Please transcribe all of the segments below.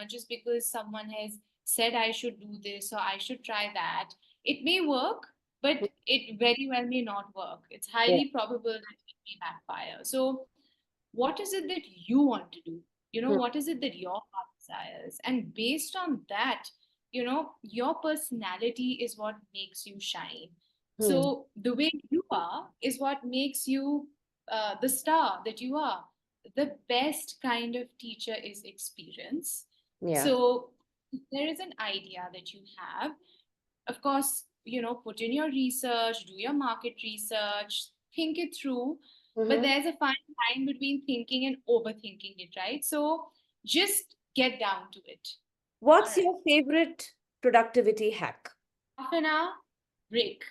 just because someone has said I should do this or I should try that. It may work, but it very well may not work. It's Yeah. highly probable that it may backfire. So, what is it that you want to do? Hmm. What is it that your heart desires? And based on that, your personality is what makes you shine. Hmm. So the way you are is what makes you the star that you are. The best kind of teacher is experience. Yeah. So if there is an idea that you have, of course, put in your research, do your market research, think it through. But Mm-hmm. there's a fine line between thinking and overthinking it, right? So just get down to it. All What's right. your favorite productivity hack? Half an hour break.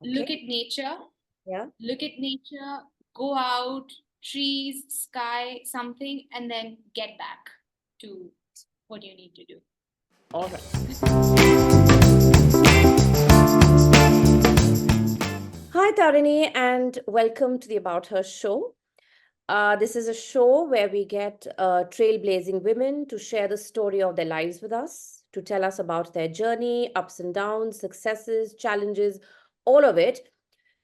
Okay. Yeah. Look at nature, go out, trees, sky, something, and then get back to what you need to do. All right. Hi, Tarini, and welcome to the About Her show. This is a show where we get trailblazing women to share the story of their lives with us, to tell us about their journey, ups and downs, successes, challenges, all of it.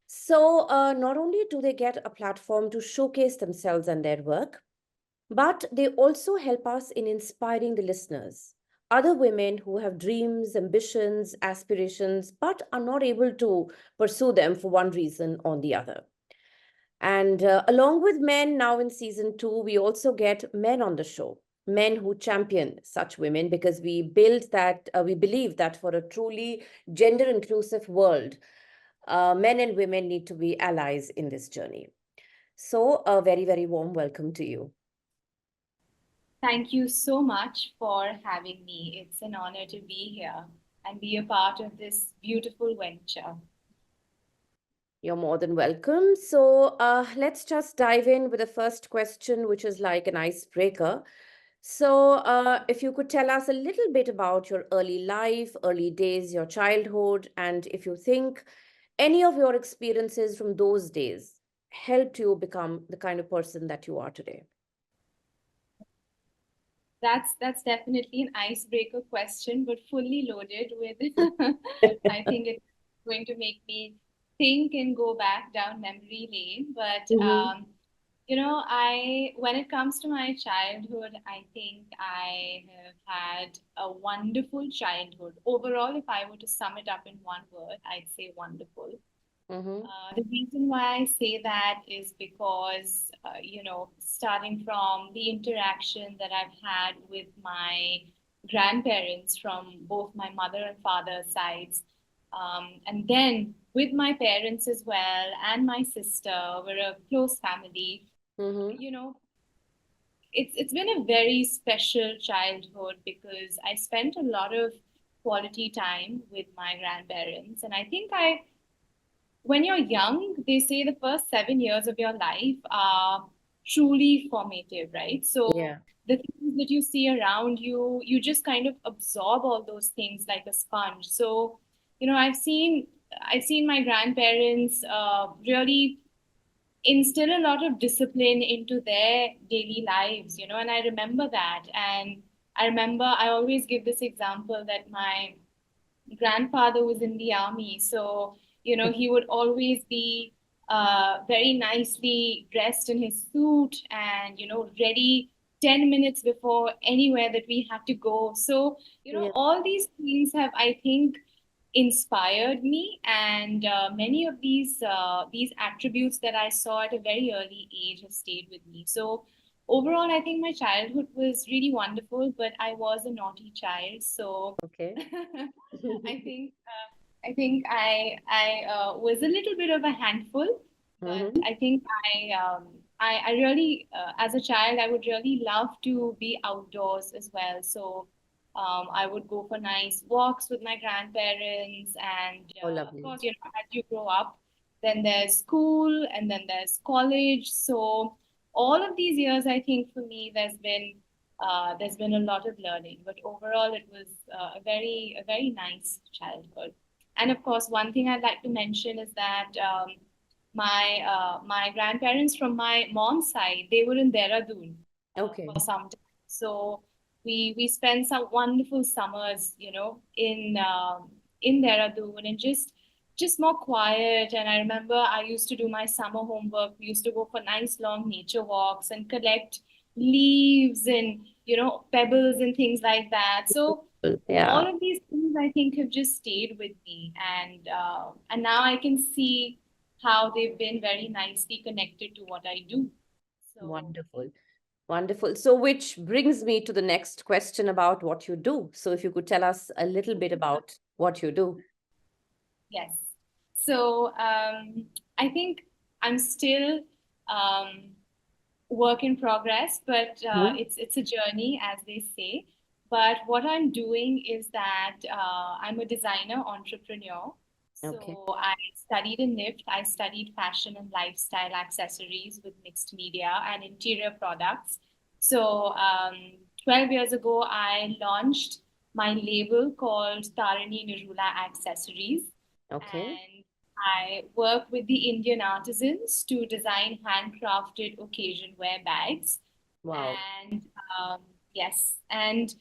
So, not only do they get a platform to showcase themselves and their work, but they also help us in inspiring the listeners, other women who have dreams, ambitions, aspirations, but are not able to pursue them for one reason or the other. And along with men, now in season two, we also get men on the show, men who champion such women because we believe that for a truly gender inclusive world, men and women need to be allies in this journey. So, a very, very warm welcome to you. Thank you so much for having me. It's an honor to be here and be a part of this beautiful venture. You're more than welcome. So, let's just dive in with the first question, which is like an icebreaker. So, if you could tell us a little bit about your early life, early days, your childhood, and if you think any of your experiences from those days helped you become the kind of person that you are today. That's definitely an icebreaker question, but fully loaded with I think it's going to make me think and go back down memory lane. But Mhm. I when it comes to my childhood, I think I have had a wonderful childhood. Overall, if I were to sum it up in one word, I'd say wonderful. Mhm. The reason why I say that is because, starting from the interaction that I've had with my grandparents from both my mother and father sides, and then with my parents as well, and my sister, we're a close family. Mhm. You know, it's been a very special childhood because I spent a lot of quality time with my grandparents, and I think I when you're young, they say the first 7 years of your life are truly formative, right? So Yeah. the things that you see around you, you just kind of absorb all those things like a sponge. So, I've seen my grandparents really instill a lot of discipline into their daily lives, and I remember that. And I remember I always give this example that my grandfather was in the army. So, he would always be very nicely dressed in his suit and, ready 10 minutes before anywhere that we had to go. So, Yeah. all these things have, I think, inspired me, and many of these attributes that I saw at a very early age have stayed with me. So overall, I think my childhood was really wonderful, but I was a naughty child, so Okay. I think I was a little bit of a handful, but Mhm. I think I really as a child I would really love to be outdoors as well. So I would go for nice walks with my grandparents, and Oh, of lovely. course, as you grow up, then there's school, and then there's college. So all of these years, I think for me, there's been a lot of learning, but overall, it was a very nice childhood. And of course, one thing I'd like to mention is that my grandparents from my mom's side, they were in Dehradun Okay. for some time. So we spent some wonderful summers, in Dehradun, and just more quiet. And I remember I used to do my summer homework. We used to go for nice long nature walks and collect leaves and pebbles and things like that. So Yeah, all of these things I think have just stayed with me, and now I can see how they've been very nicely connected to what I do. So wonderful. Wonderful. So, which brings me to the next question about what you do. So, if you could tell us a little bit about what you do. yes. So I think I'm still um, work in progress, but Mhm. it's a journey, as they say. But what I'm doing is that I'm a designer entrepreneur. Okay. So I studied in NIFT. I studied fashion and lifestyle accessories with mixed media and interior products. So 12 years ago, I launched my label called Tarini Nirula Accessories, Okay. and I work with the Indian artisans to design handcrafted occasion wear bags. Wow. And um, yes, and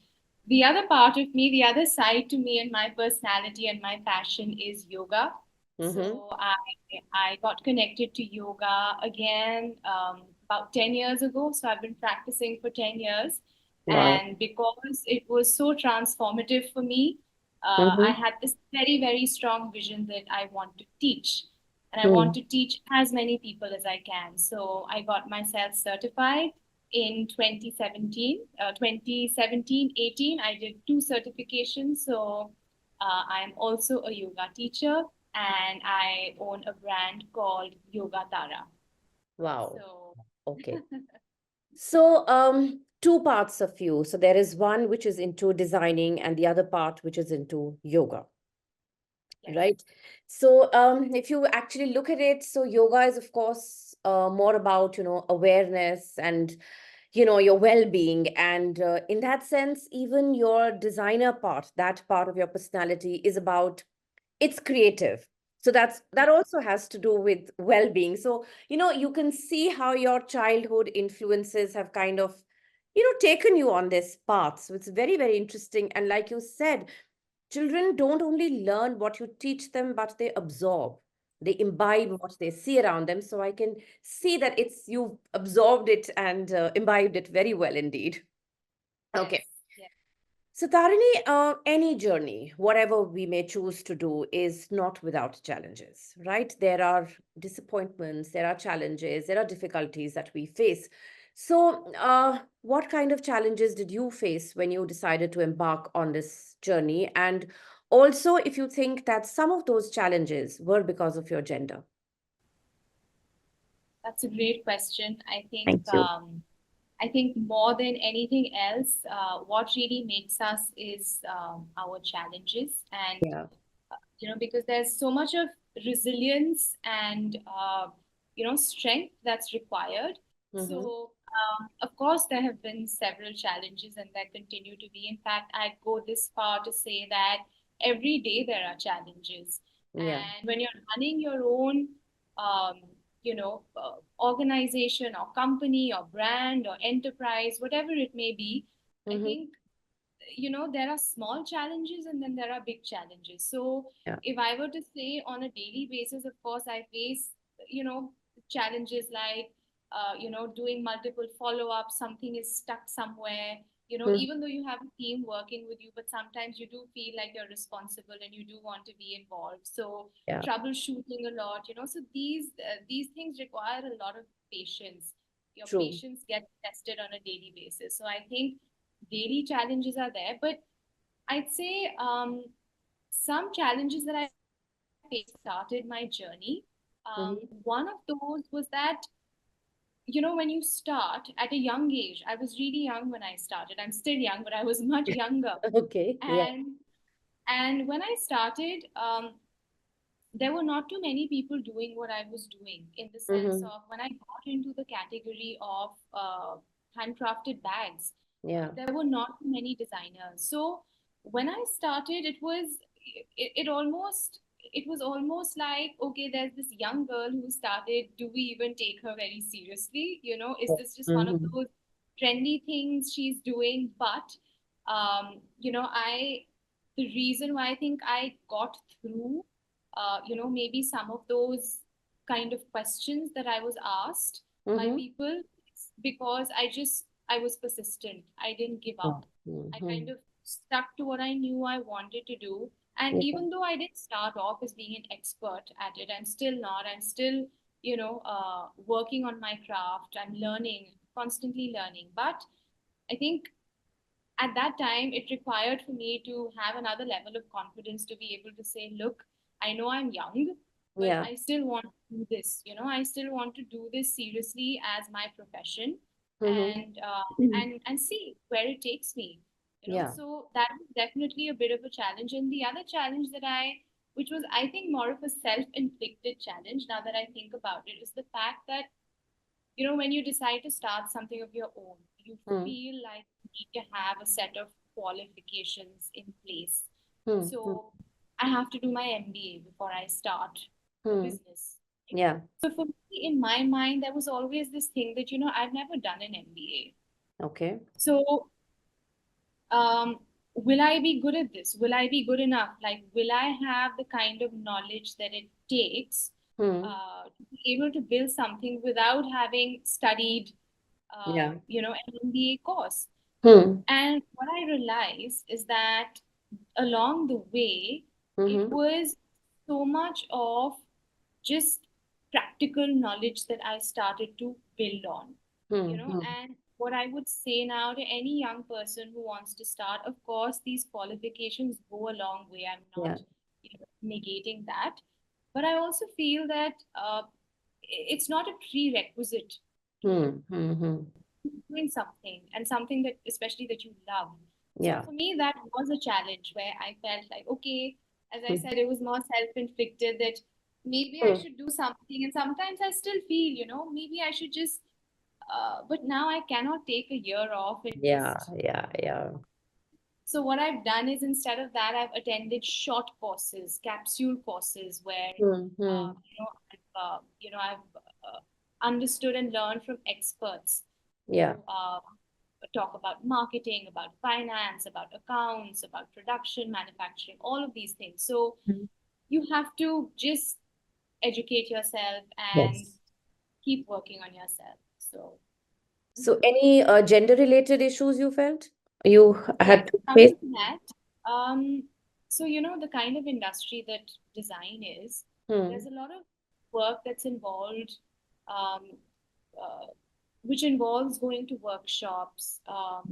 the other part of me, the other side to me and my personality and my passion is yoga. Mm-hmm. So I got connected to yoga again about 10 years ago. So I've been practicing for 10 years. Wow. And because it was so transformative for me, I Mm-hmm. had this very, very strong vision that I want to teach. And I want Mm. to teach as many people as I can. So I got myself certified in 2017, 18. I did two certifications. So I'm also a yoga teacher, and I own a brand called Yoga Tara. Wow. So, Okay. So, two parts of you. So there is one which is into designing and the other part which is into yoga, yes, right? So, if you actually look at it, so yoga is, of course, more about, awareness and, your well-being. And in that sense, even your designer part, that part of your personality is about it's creative. So that yes, also has to do with well-being. So you can see how your childhood influences have kind of taken you on this path. So it's very, very interesting. And like you said, children don't only learn what you teach them, but they absorb, they imbibe what they see around them. So I can see that it's you've absorbed it and imbibed it very well indeed. yes, Okay. yes. So, Tarini, any journey, whatever we may choose to do, is not without challenges, right? There are disappointments, there are challenges, there are difficulties that we face. So, what kind of challenges did you face when you decided to embark on this journey? And also, if you think that some of those challenges were because of your gender. That's a great question. Thank you. I think more than anything else, what really makes us is our challenges, and Yeah. because there's so much of resilience and strength that's required. Mm-hmm. So of course there have been several challenges, and there continue to be. In fact, I'd go this far to say that every day there are challenges, Yeah. and when you're running your own organization or company or brand or enterprise, whatever it may be, I Mm-hmm. think there are small challenges and then there are big challenges. So Yeah. if I were to say on a daily basis, of course I face challenges like doing multiple follow-ups, something is stuck somewhere, Mhm. even though you have a team working with you, but sometimes you do feel like you're responsible and you do want to be involved. So Yeah. troubleshooting a lot, so these things require a lot of patience. Your True. patience gets tested on a daily basis. So I think daily challenges are there, but I'd say some challenges that I faced started my journey. Mm-hmm. One of those was that, when you start at a young age, I was really young when I started. I'm still young, but I was much younger. Okay. Yeah. And and when I started, there were not too many people doing what I was doing, in the sense Mm-hmm. of when I got into the category of handcrafted bags, Yeah. there were not too many designers. So when I started, it was almost like, okay, there's this young girl who started. Do we even take her very seriously? Is this just one of Mm-hmm. those trendy things she's doing? But The reason why I think I got through, maybe some of those kind of questions that I was asked by Mm-hmm. people, it's because I was persistent. I didn't give up. I Mm-hmm. kind of stuck to what I knew I wanted to do. And Yeah. even though I didn't start off as being an expert at it, I'm still not. I'm still, working on my craft. I'm learning, constantly learning. But I think at that time it required for me to have another level of confidence to be able to say, look, I know I'm young, but Yeah. I still want to do this. I still want to do this seriously as my profession, Mm-hmm. and see where it takes me. Yeah. So that was definitely a bit of a challenge. And the other challenge that I which was, I think, more of a self-inflicted challenge, now that I think about it, is the fact that when you decide to start something of your own, you Mm-hmm. feel like you need to have a set of qualifications in place. Mm-hmm. So I have to do my MBA before I start a Mm-hmm. business. Yeah. So for me, in my mind, there was always this thing that, I've never done an MBA. Okay. So um, will I be good at this? Will I be good enough? Like, will I have the kind of knowledge that it takes Hmm. to be able to build something without having studied, Yeah. an MBA course? Hmm. And what I realized is that along the way, it Mm-hmm. was so much of just practical knowledge that I started to build on, Mm-hmm. and what I would say now to any young person who wants to start, of course, these qualifications go a long way. I'm Yeah. not, negating that. But I also feel that it's not a prerequisite to Mm-hmm. doing something, and something that especially that you love. So Yeah. for me, that was a challenge where I felt like, okay, as I Mm-hmm. said, it was more self-inflicted, that maybe I should do something. And sometimes I still feel, maybe I should just, but now I cannot take a year off and Yeah. just. Yeah. Yeah. So what I've done is, instead of that, I've attended short courses, capsule courses, where Mm-hmm. I've understood and learned from experts Yeah. who talk about marketing, about finance, about accounts, about production, manufacturing, all of these things. So Mhm. you have to just educate yourself and Yes. keep working on yourself. So So, any gender-related issues you felt you yes, had to face? coming to that, so the kind of industry that design is, there's Hmm. a lot of work that's involved, um, uh, which involves going to workshops,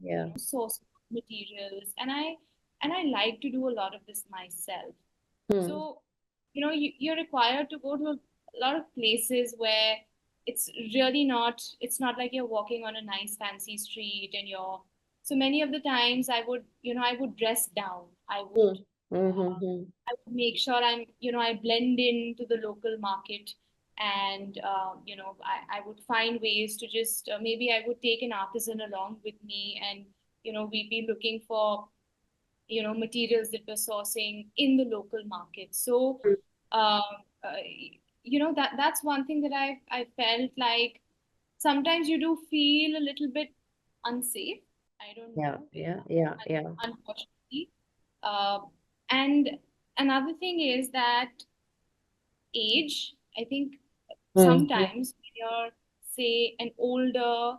Yeah. source materials, and I like to do a lot of this myself. Hmm. So, you're required to go to a lot of places where it's not like you're walking on a nice fancy street, and so many of the times I would dress down. Hmm. Mm-hmm. I would make sure I blend into the local market. And, I would find ways to just, maybe I would take an artisan along with me, and, we'd be looking for materials that we're sourcing in the local market. So um, uh, that's one thing that I felt like sometimes you do feel a little bit unsafe. I don't Yeah. know, Yeah. Yeah. Yeah. unfortunately. And another thing is that age, I think Hmm. sometimes when you're, say, an older,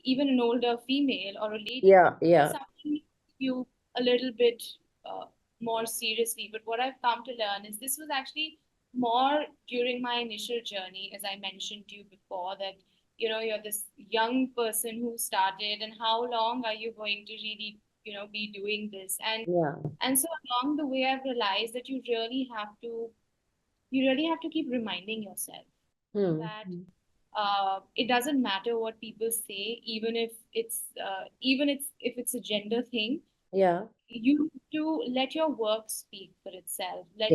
even an older female or a lady, Yeah. Yeah. something you a little bit uh, more seriously. But what I've come to learn is this was actually more during my initial journey, as I mentioned to you before, that you're this young person who started, and how long are you going to really be doing this? Yeah. And so along the way, I've realized that you really have to keep reminding yourself Hmm. that it doesn't matter what people say, even if it's a gender thing. Yeah. You have to let your work speak for itself. Yes.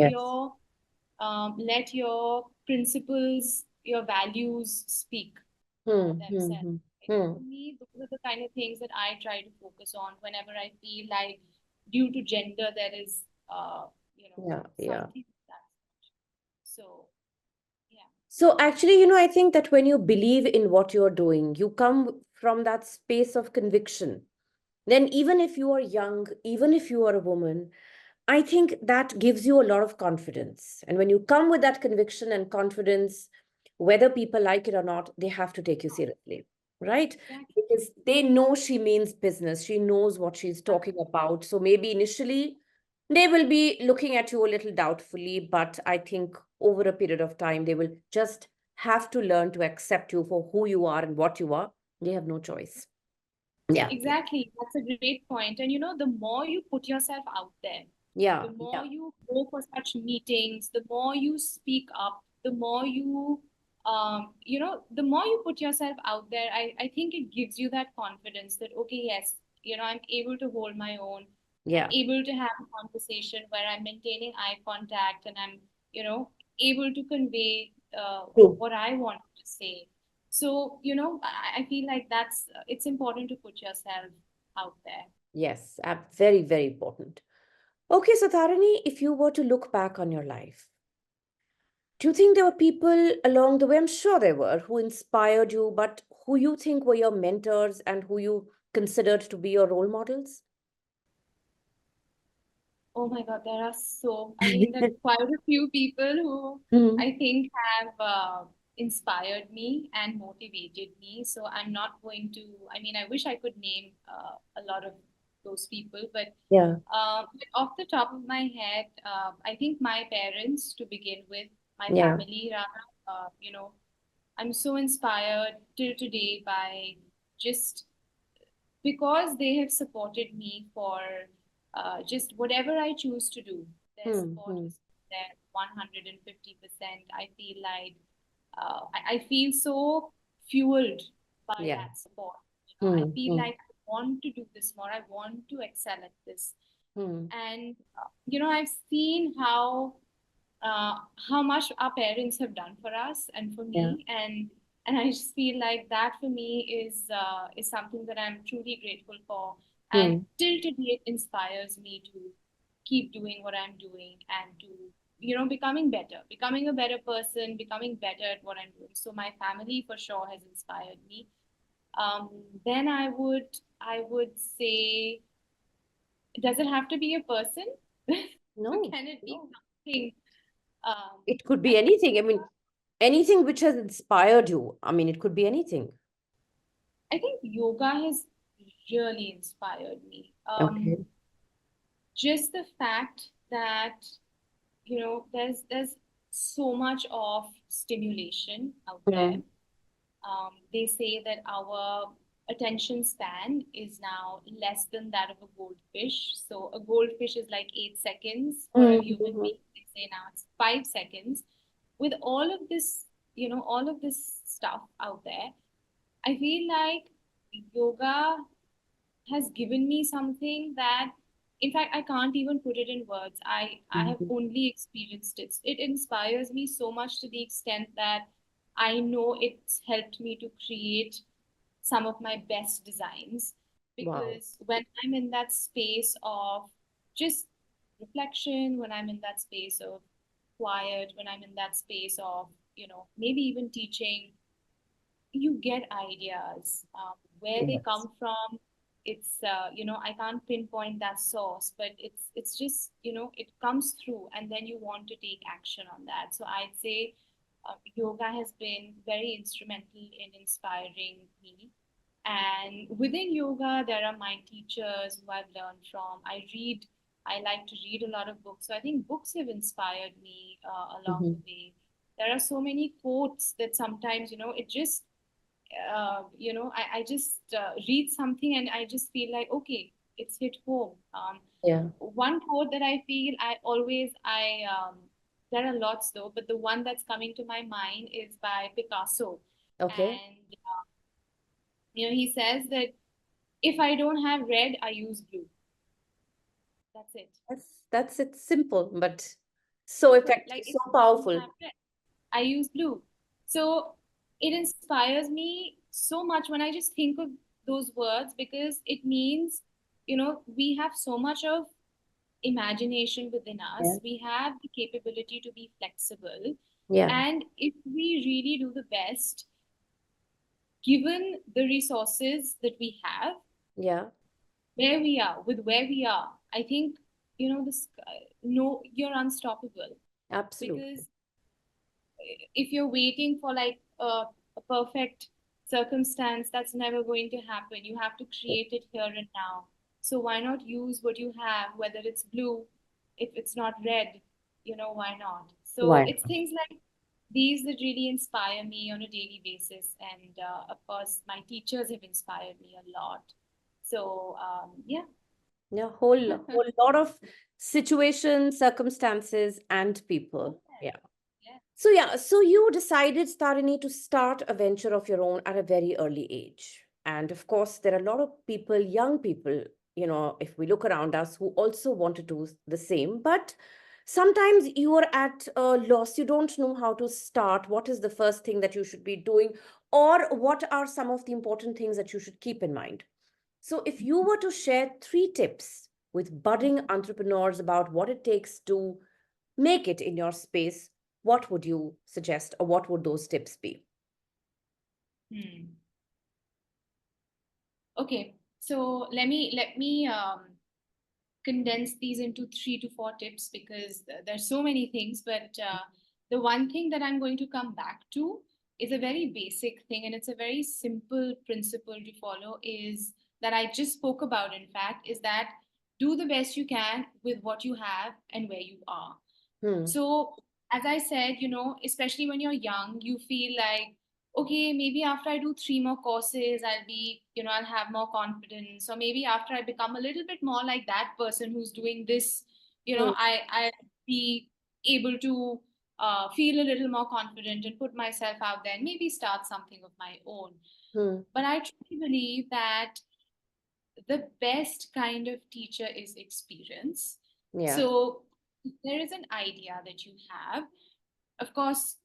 Let your principles, your values speak for Hmm. Hmm. themselves. Hmm. Right? So Hmm. for me, those are the kind of things that I try to focus on whenever I feel like, due to gender, there is, Yeah. Yeah. something like that. So yeah. So actually, I think that when you believe in what you're doing, you come from that space of conviction. then even if you are young, even if you are a woman, I think that gives you a lot of confidence. And when you come with that conviction and confidence, whether people like it or not, they have to take you seriously, right? Exactly. Because they know she means business. She knows what she's talking about. So maybe initially they will be looking at you a little doubtfully, but I think over a period of time, they will just have to learn to accept you for who you are and what you are. They have no choice. Yeah. Exactly. That's a great point. And the more you put yourself out there, Yeah. the more Yeah. you go for such meetings, the more you speak up, the more the more you put yourself out there, I think it gives you that confidence that, okay, yes, I'm able to hold my own. I'm Yeah. able to have a conversation where I'm maintaining eye contact and I'm, able to convey True. what I want to say. So, I feel like it's important to put yourself out there. Yes. Very, very important. Okay, so Tarini, if you were to look back on your life, do you think there were people along the way? I'm sure there were who inspired you, but who you think were your mentors and who you considered to be your role models? Oh my God, I mean, there are quite a few people who Hmm. I think have inspired me and motivated me. So I'm not going to, I mean, I wish I could name a lot of those people, but Yeah. off the top of my head, I think my parents, to begin with, my Yeah. family, rather, I'm so inspired till today by just because they have supported me for just whatever I choose to do. Their Hmm. support Hmm. is there 150%. I feel like I feel so fueled by Yeah. that support. I Hmm. feel Hmm. like I want to do this more. I want to excel at this. Hmm. And I've seen uh, how much our parents have done for us and for Yeah. me, and I just feel like that for me is something that I'm truly grateful for, and Hmm. till today it inspires me to keep doing what I'm doing and to becoming a better person, becoming better at what I'm doing. So my family for sure has inspired me. Then I would say, does it have to be a person? No. Can it be No. something? It could be I think anything. I mean, anything which has inspired you. I mean, it could be anything. yoga has really inspired me. Okay. Just the fact that there's so much of stimulation out there. Hmm. They say that our attention span is now less than that of a goldfish. So a goldfish is like 8 seconds for a human Hmm. being. They say now it's 5 seconds. With all of this stuff out there, I feel like yoga has given me something that, in fact, I can't even put it in words. I have Hmm. only experienced it. It inspires me so much to the extent that I know it's helped me to create some of my best designs, Wow. because when I'm in that space of just reflection, when I'm in that space of quiet, when I'm in that space of maybe even teaching, you get ideas. Where they Yes. come from, it's I can't pinpoint that source, but it's just it comes through, and then you want to take action on that. So I'd say yoga has been very instrumental in inspiring me. And within yoga, there are my teachers who I've learned from. I like to read a lot of books. So I think books have inspired me along the Hmm. way. There are so many quotes that sometimes, it just I just read something and I just feel like, okay, it's hit home. Yeah. One quote that I feel there are lots though, but the one that's coming to my mind is by Picasso. Okay. And, he says that if I don't have red, I use blue. That's it. That's it. Simple, but so Simple. effective, Like so if I don't powerful. have red, I use blue. So it inspires me so much when I just think of those words, because it means, we have so much of imagination within Yeah. us. We have the capability to be flexible. Yeah. And if we really do the best, given the resources that we have, Yeah. where we are, I think, this, no, you're unstoppable. Absolutely. Because if you're waiting for like a perfect circumstance, that's never going to happen. You have to create it here and now. So why not use what you have, whether it's blue, if it's not red, why not? So Why it's not? things like these that really inspire me on a daily basis. And of course, my teachers have inspired me a lot. So, yeah. Yeah, whole lot of situations, circumstances, and people. Yeah. Yeah. So yeah, so you decided, Tarini, to start a venture of your own at a very early age. And of course, there are a lot of people, young people, if we look around us, who also want to do the same. But sometimes you are at a loss. You don't know how to start. What is the first thing that you should be doing? Or what are some of the important things that you should keep in mind? So, if you were to share 3 tips with budding entrepreneurs about what it takes to make it in your space, what would you suggest, or what would those tips be? Hmm. Okay, so let me condense these into 3 to 4 tips, because there's so many things. But the one thing that I'm going to come back to is a very basic thing, and it's a very simple principle to follow. Is that I just spoke about? In fact, is that do the best you can with what you have and where you are. Hmm. So, as I said, especially when you're young, you feel like, okay, maybe after I do 3 more courses, I'll have more confidence. Or maybe after I become a little bit more like that person who's doing this, Hmm. I'll be able to feel a little more confident and put myself out there and maybe start something of my own. Hmm. But I truly believe that the best kind of teacher is experience. Yeah. So if there is an idea that you have, of course,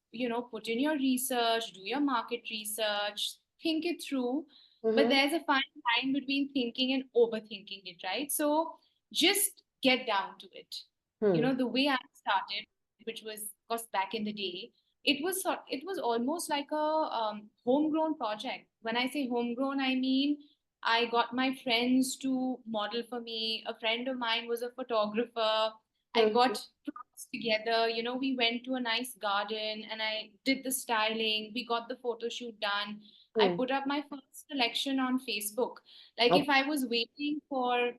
put in your research, do your market research, think it through. But Mm-hmm. there's a fine line between thinking and overthinking it, right? So just get down to it. Hmm. The way I started, which was, of course, back in the day, it was almost like a homegrown project. When I say homegrown, I mean I got my friends to model for me. A friend of mine was a photographer. I Hmm. got props together. We went to a nice garden and I did the styling. We got the photo shoot done. I Hmm. put up my first collection on Facebook. Like, Oh, if I was waiting for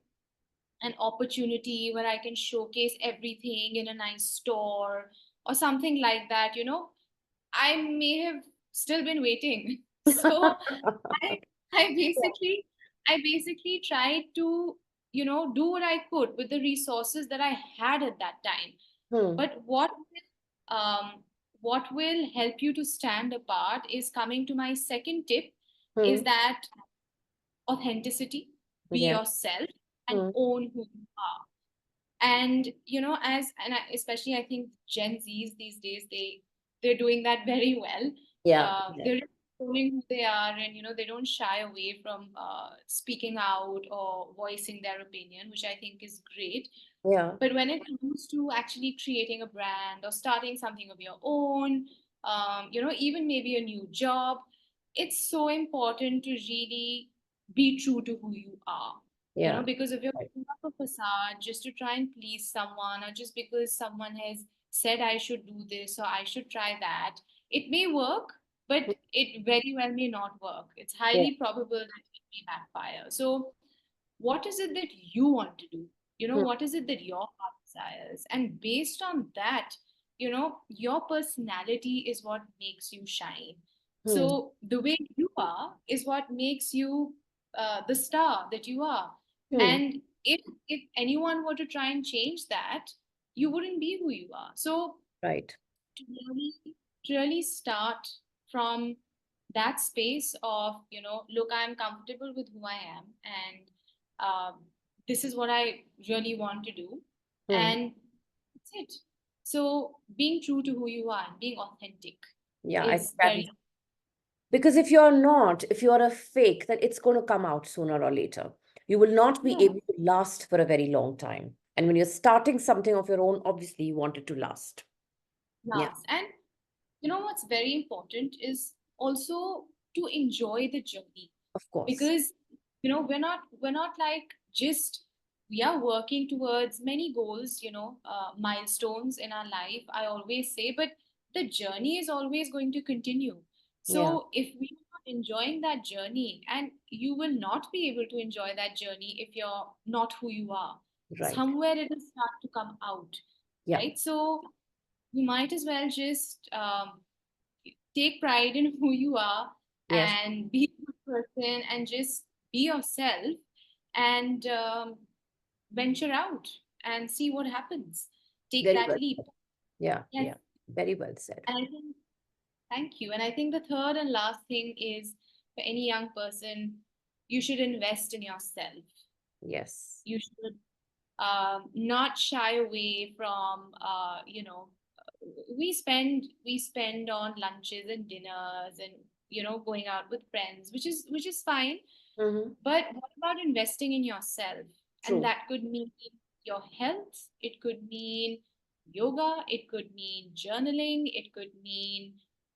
an opportunity where I can showcase everything in a nice store or something like that, I may have still been waiting. So I I basically I basically tried to, do what I could with the resources that I had at that time. hmm. But what will help you to stand apart is coming to my second tip, is Hmm. that authenticity, be Yeah. yourself and Hmm. own who you are. And especially, I think Gen Z's these days, they're doing that very well. Yeah. Yeah. They're showing who they are, and they don't shy away from speaking out or voicing their opinion, which I think is great. Yeah. But when it comes to actually creating a brand or starting something of your own, even maybe a new job, it's so important to really be true to who you are. Yeah. Because if you're Right. putting up a facade just to try and please someone, or just because someone has said I should do this or I should try that, it may work, but it very well may not work. It's Yeah. highly probable that it may backfire. So what is it that you want to do? Hmm. What is it that your heart desires? And based on that, your personality is what makes you shine. Hmm. So the way you are is what makes you the star that you are. Hmm. And if anyone were to try and change that, you wouldn't be who you are. So Right. to really start from that space of, look, I'm comfortable with who I am, and this is what I really want to do, Hmm. and that's it. So being true to who you are and being authentic Yeah. I think is that very. is because if you're not, if you're a fake, then it's going to come out sooner or later. You will not be Yeah, able to last for a very long time. And when you're starting something of your own, obviously you want it to last. Yeah, last. And what's very important is also to enjoy the journey, of course. because we're not like just we are working towards many goals, milestones in our life, I always say, but the journey is always going to continue. Yeah, So if we are not enjoying that journey, and you will not be able to enjoy that journey if you're not who you are, right. somewhere it will start to come out, Yeah. right? So you might as well just take pride in who you are Yes. and be a good person and just be yourself and venture out and see what happens. Take Very that well leap. said. Yeah, Yes. yeah. Very well said. And I think, thank you. And I think the third and last thing is for any young person, you should invest in yourself. Yes. You should not shy away from, we spend on lunches and dinners and going out with friends, which is fine. Mm-hmm. But what about investing in yourself? And True. that could mean your health, it could mean yoga, it could mean journaling, it could mean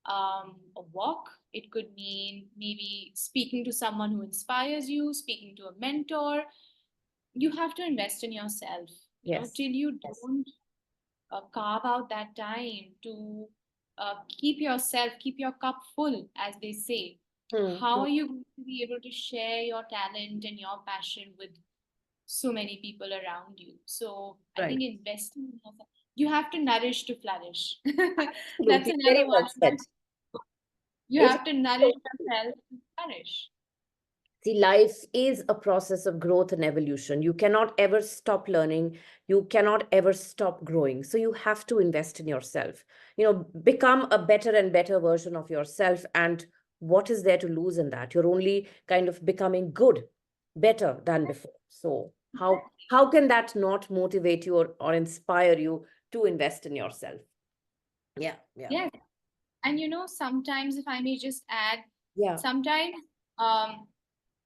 a walk, it could mean maybe speaking to someone who inspires you, speaking to a mentor. You have to invest in yourself, Yes. till you Yes. don't carve out that time to keep your cup full, as they say. How Mm-hmm. are you going to be able to share your talent and your passion with so many people around you? So I think Right. investing in yourself, you have to nourish to flourish. That's Absolutely. another Very well one. said. You It have to nourish yourself to flourish. See, life is a process of growth and evolution. You cannot ever stop learning. You cannot ever stop growing. So you have to invest in yourself. Become a better and better version of yourself. And what is there to lose in that? You're only kind of becoming good, better than before. So how can that not motivate you or inspire you to invest in yourself? Yeah, yeah, Yes. And sometimes, if I may just add, yeah, sometimes um,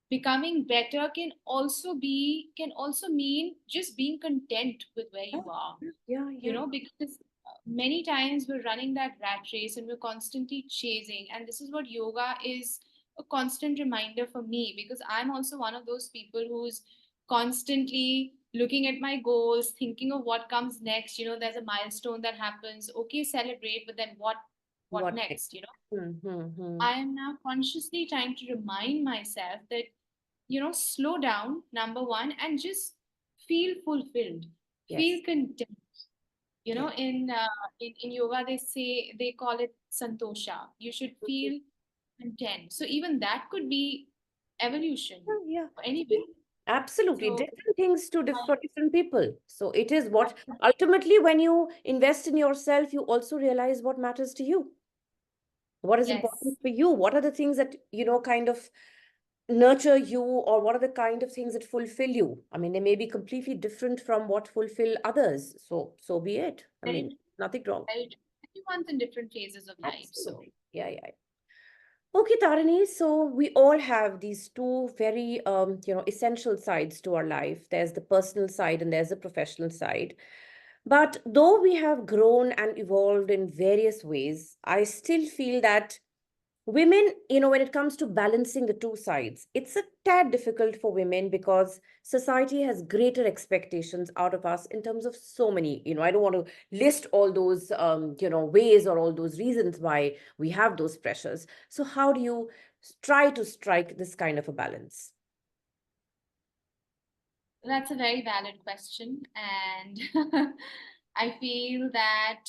becoming better can also mean just being content with where yeah, you are. yeah, yeah. Because many times we're running that rat race and we're constantly chasing. And this is what yoga is, a constant reminder for me, because I'm also one of those people who's constantly looking at my goals, thinking of what comes next. There's a milestone that happens. Okay, celebrate, but then what What next? next? Hmm. I am now consciously trying to remind myself that, slow down, number one, and just feel fulfilled, Yes. feel content. Yes. In yoga, they call it santosha. You should feel content. So even that could be evolution Yeah, yeah. for anybody. Absolutely. So Different things for different people. So it is what uh, ultimately, when you invest in yourself, you also realize what matters to you. What is yes, important for you? What are the things that, kind of nurture you, or what are the kind of things that fulfill you? I mean, they may be completely different from what fulfill others. So be it. I very mean, true, nothing wrong. very true. Everyone's in different phases of life. So Absolutely. Yeah, yeah. Okay, Tarini. So we all have these two very, essential sides to our life. There's the personal side and there's the professional side. But though we have grown and evolved in various ways, I still feel that women, when it comes to balancing the two sides, it's a tad difficult for women because society has greater expectations out of us in terms of so many, I don't want to list all those, ways or all those reasons why we have those pressures. So how do you try to strike this kind of a balance? that's a very valid question. And I feel that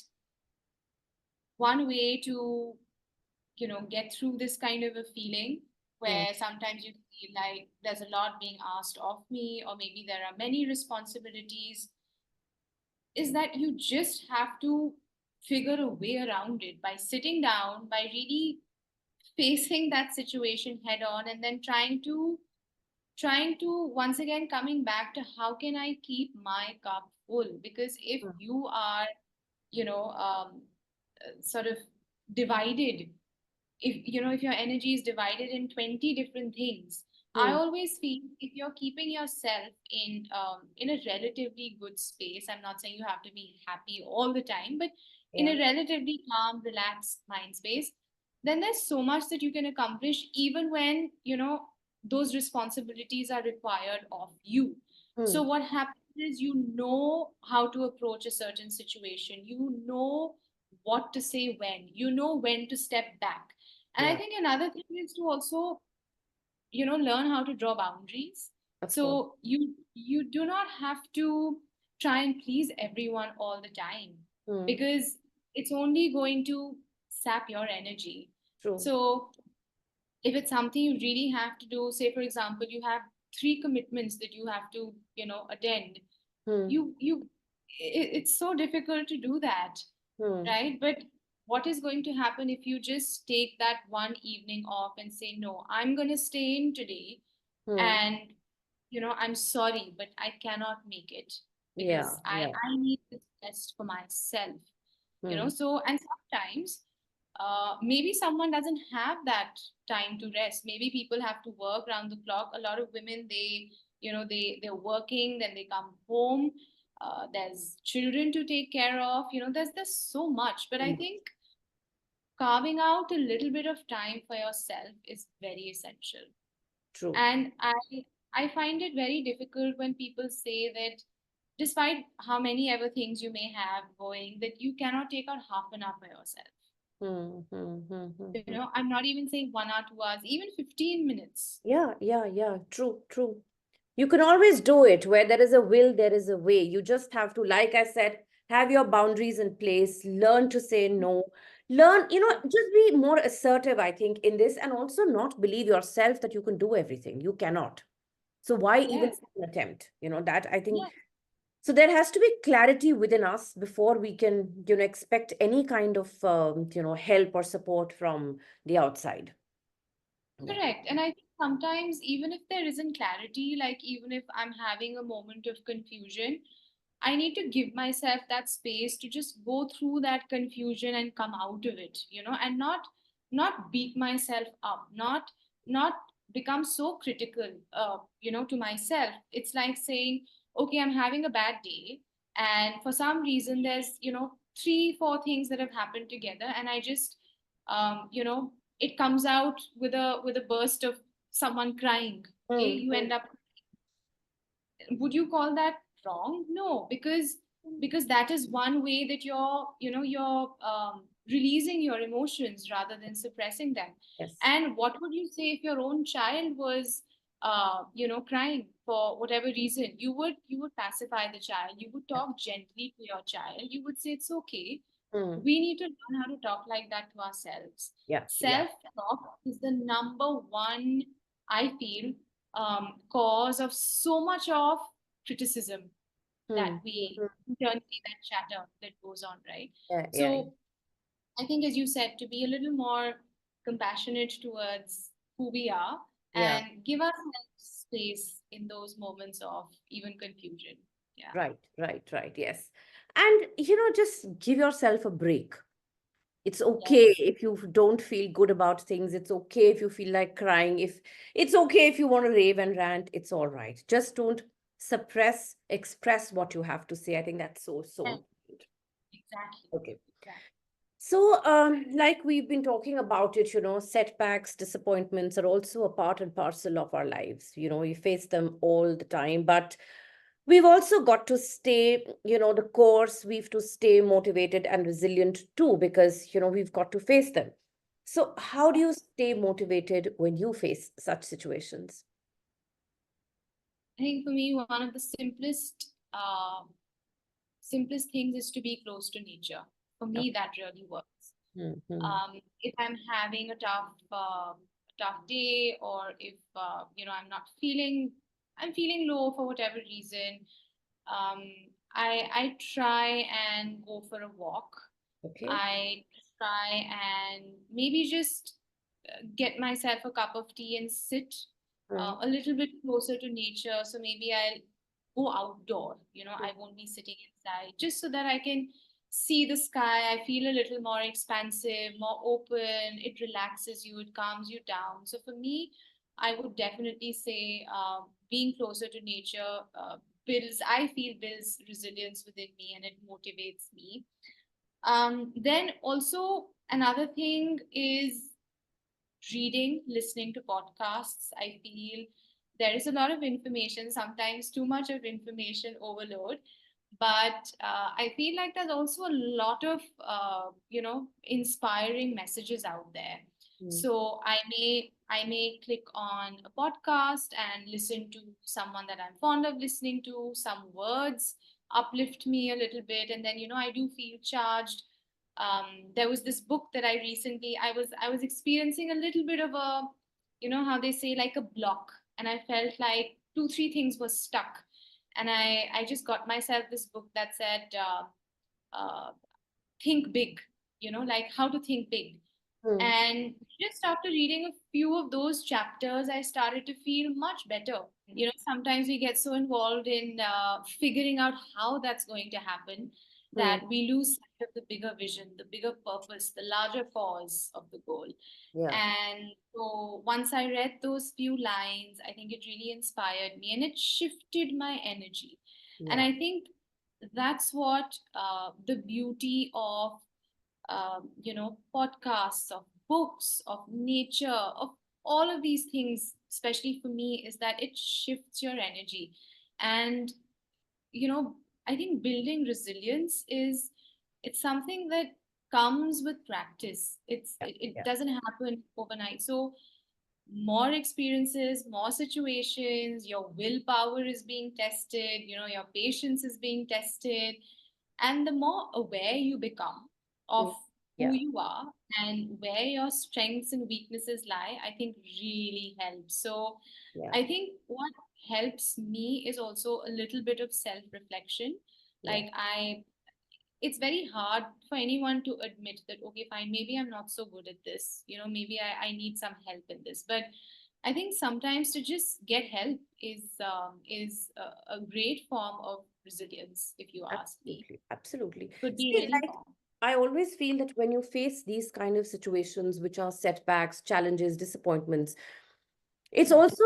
one way to get through this kind of a feeling Hmm. where sometimes you feel like there's a lot being asked of me, or maybe there are many responsibilities, is that you just have to figure a way around it by sitting down, by really facing that situation head on, and then trying to once again coming back to how can I keep my cup full. Because if Hmm. you are you know sort of divided, if your energy is divided in 20 different things, I Hmm. always feel if you're keeping yourself in a relatively good space, I'm not saying you have to be happy all the time, but in Yeah. a relatively calm, relaxed mind space, then there's so much that you can accomplish even when those responsibilities are required of you. So Hmm. what happens is you know how to approach a certain situation. You know what to say when. You know when to step back. And I Yeah, think another thing is to also, learn how to draw boundaries. of course. So you do not have to try and please everyone all the time, Hmm. because it's only going to sap your energy. True. So if it's something you really have to do, say for example, you have three commitments that you have to, attend, Hmm. it's so difficult to do that, Hmm. right? But what is going to happen if you just take that one evening off and say, no, I'm going to stay in today, Hmm. and I'm sorry, but I cannot make it Yeah, because I yeah. I need this rest for myself. Hmm. So, and sometimes maybe someone doesn't have that time to rest. Maybe people have to work around the clock. A lot of women, they're working, then they come home. There's children to take care of. There's so much. But I Hmm. think carving out a little bit of time for yourself is very essential. True. And I find it very difficult when people say that despite how many ever things you may have going, that you cannot take out half an hour for yourself. Hmm. Hmm. Hmm. Hmm. Hmm. I'm not even saying 1 hour, 2 hours, even 15 minutes. Yeah, yeah, yeah. True, true. You can always do it. Where there is a will, there is a way. You just have to, like I said, have your boundaries in place, learn to say no, learn, Yeah. just be more assertive, I think, in this, and also not believe yourself that you can do everything. You cannot. So why even Yes. attempt? That I think. Yeah. So there has to be clarity within us before we can, expect any kind of, help or support from the outside. Yeah. Correct. And I think sometimes, even if there isn't clarity, like even if I'm having a moment of confusion, I need to give myself that space to just go through that confusion and come out of it, and not beat myself up, not become so critical, to myself. It's like saying, okay, I'm having a bad day, and for some reason, there's three, four things that have happened together, and I just, it comes out with a burst of someone crying. Okay, Mm, you mm, end up, would you call that wrong? No, because that is one way that you're releasing your emotions rather than suppressing them. yes. And what would you say if your own child was crying for whatever reason? You would pacify the child, you would Yeah. talk gently to your child, you would say it's okay. Mm, We need to learn how to talk like that to ourselves. yeah. Yeah. Self talk is the number one, I feel, cause of so much of criticism that Mm, mm, we mm. internally, that chatter that goes on, right? Yeah. Yeah. So I think, as you said, to be a little more compassionate towards who we are Yeah. and give ourselves space in those moments of even confusion. Yeah. Right. Right. Right. Yes. And, just give yourself a break. It's okay Yes. if you don't feel good about things. It's okay if you feel like crying. If it's okay if you want to rave and rant, it's all right. Just don't suppress, express what you have to say. I think that's so, so Yes, important. exactly. Okay. Exactly. So, like we've been talking about it, setbacks, disappointments are also a part and parcel of our lives. We face them all the time, but we've also got to stay, the course, we've to stay motivated and resilient too, because, we've got to face them. So, how do you stay motivated when you face such situations? I think for me, one of the simplest things is to be close to nature. For Okay. me, that really works. Mm-hmm. If I'm having a tough day, or if I'm feeling low for whatever reason, um, I try and go for a walk. Okay. I try and maybe just get myself a cup of tea and sit Mm. a little bit closer to nature. So maybe I'll go outdoor, I won't be sitting inside, just so that I can see the sky. I feel a little more expansive, more open. It relaxes you, it calms you down. So for me, I would definitely say being closer to nature builds resilience within me, and it motivates me. Then also another thing is reading, listening to podcasts. I feel there is a lot of information, sometimes too much of information overload. But I feel like there's also a lot of, inspiring messages out there. Mm. So I may click on a podcast and listen to someone that I'm fond of listening to. Some words uplift me a little bit, and then I do feel charged. There was this book that I was experiencing a little bit of a, how they say, like a block, and I felt like two three things were stuck, and I just got myself this book that said, think big, like how to think big. Mm. And just after reading a few of those chapters, I started to feel much better. Sometimes we get so involved in figuring out how that's going to happen Mm. that we lose sight of the bigger vision, the bigger purpose, the larger cause of the goal. Yeah, And so once I read those few lines, I think it really inspired me and it shifted my energy. And yeah, I think that's what the beauty of podcasts, of books, of nature, of all of these things, especially for me, is that it shifts your energy. And, you know, I think building resilience it's something that comes with practice. yeah, It yeah. doesn't happen overnight. So more experiences, more situations, your willpower is being tested, your patience is being tested. And the more aware you become of Mm. who Yeah, you are and where your strengths and weaknesses lie, I think really helps. So yeah, I think what helps me is also a little bit of self reflection. yeah. Like, it's very hard for anyone to admit that, okay, fine, maybe I'm not so good at this, maybe I need some help in this. But I think sometimes to just get help is a great form of resilience, if you ask me. Absolutely, absolutely. Could be in See, any like, form. I always feel that when you face these kind of situations, which are setbacks, challenges, disappointments, it's also,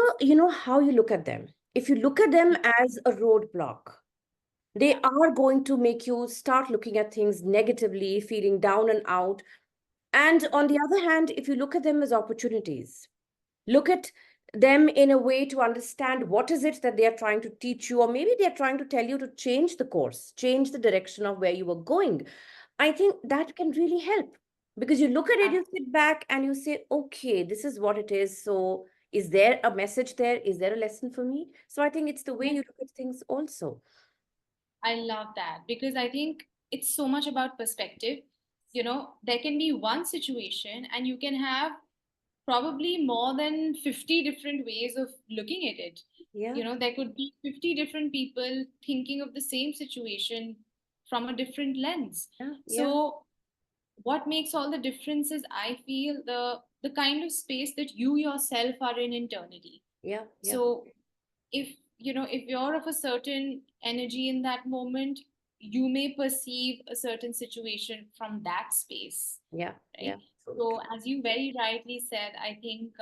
how you look at them. If you look at them as a roadblock, they Yeah. are going to make you start looking at things negatively, feeling down and out. And Yeah. on the other hand, if you look at them as opportunities, look at them in a way to understand what is it that they are trying to teach you, or maybe they're trying to tell you to change the course, change the direction of where you were going. I think that can really help, because you look at it, I, you sit back and you say, okay, this is what it is. So is there a message there? Is there a lesson for me? So I think it's the way yeah, you look at things also. I love that because I think it's so much about perspective. There can be one situation and you can have probably more than 50 different ways of looking at it. Yeah, There could be 50 different people thinking of the same situation from a different lens. yeah, yeah, So what makes all the difference is, I feel, the kind of space that you yourself are in internally. yeah, yeah, So if you're of a certain energy in that moment, you may perceive a certain situation from that space, yeah, yeah. right? So So true. as you very rightly said, I think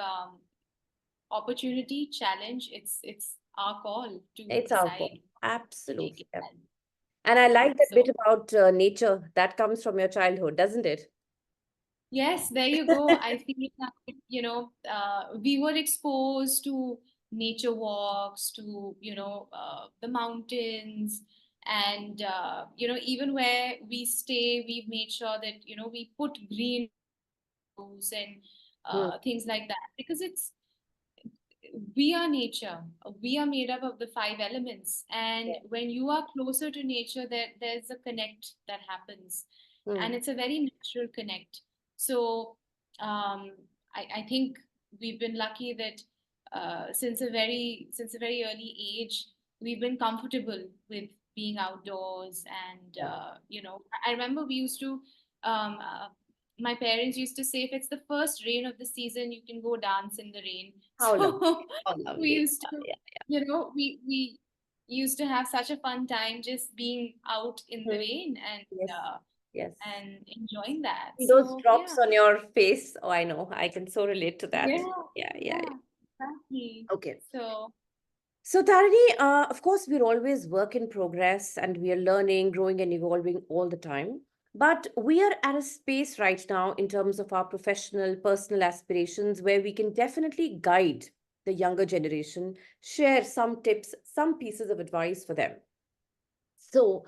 opportunity, challenge, it's our call to It's our decide call. to take Absolutely. it Yeah. as. And I Yeah. like that bit So about nature that comes from your childhood, doesn't it? yes, there you go. I feel like, we were exposed to nature walks, to, the mountains. And, even where we stay, we've made sure that, we put green and Mm. things like that. Because we are nature. We are made up of the five elements. And Yeah. when you are closer to nature, there's a connect that happens. And Mm. it's a very natural connect. So I think we've been lucky that since a very early age, we've been comfortable with being outdoors. And, Yeah. I remember we used to, um, uh, my parents used to say, if it's the first rain of the season, you can go dance in the rain. How lovely. So How we lovely. used to, Yeah. we used to have such a fun time just being out in the Mm. rain Yes. Yes. and enjoying that. See those So drops yeah, on your face. Oh, I know. I can so relate to that. yeah, Yeah, yeah, yeah, yeah. exactly. Okay. So So, Tarini, of course, we're always work in progress and we are learning, growing, and evolving all the time. But we are at a space right now in terms of our professional, personal aspirations where we can definitely guide. the younger generation, share some tips, some pieces of advice for them. So,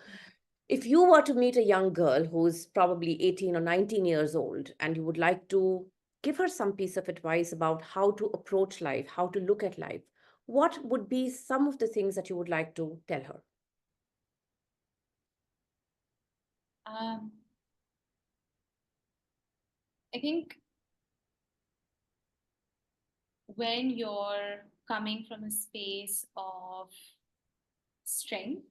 if you were to meet a young girl who's probably 18 or 19 years old and you would like to give her some piece of advice about how to approach life, how to look at life, what would be some of the things that you would like to tell her? Um, I think when you're coming from a space of strength,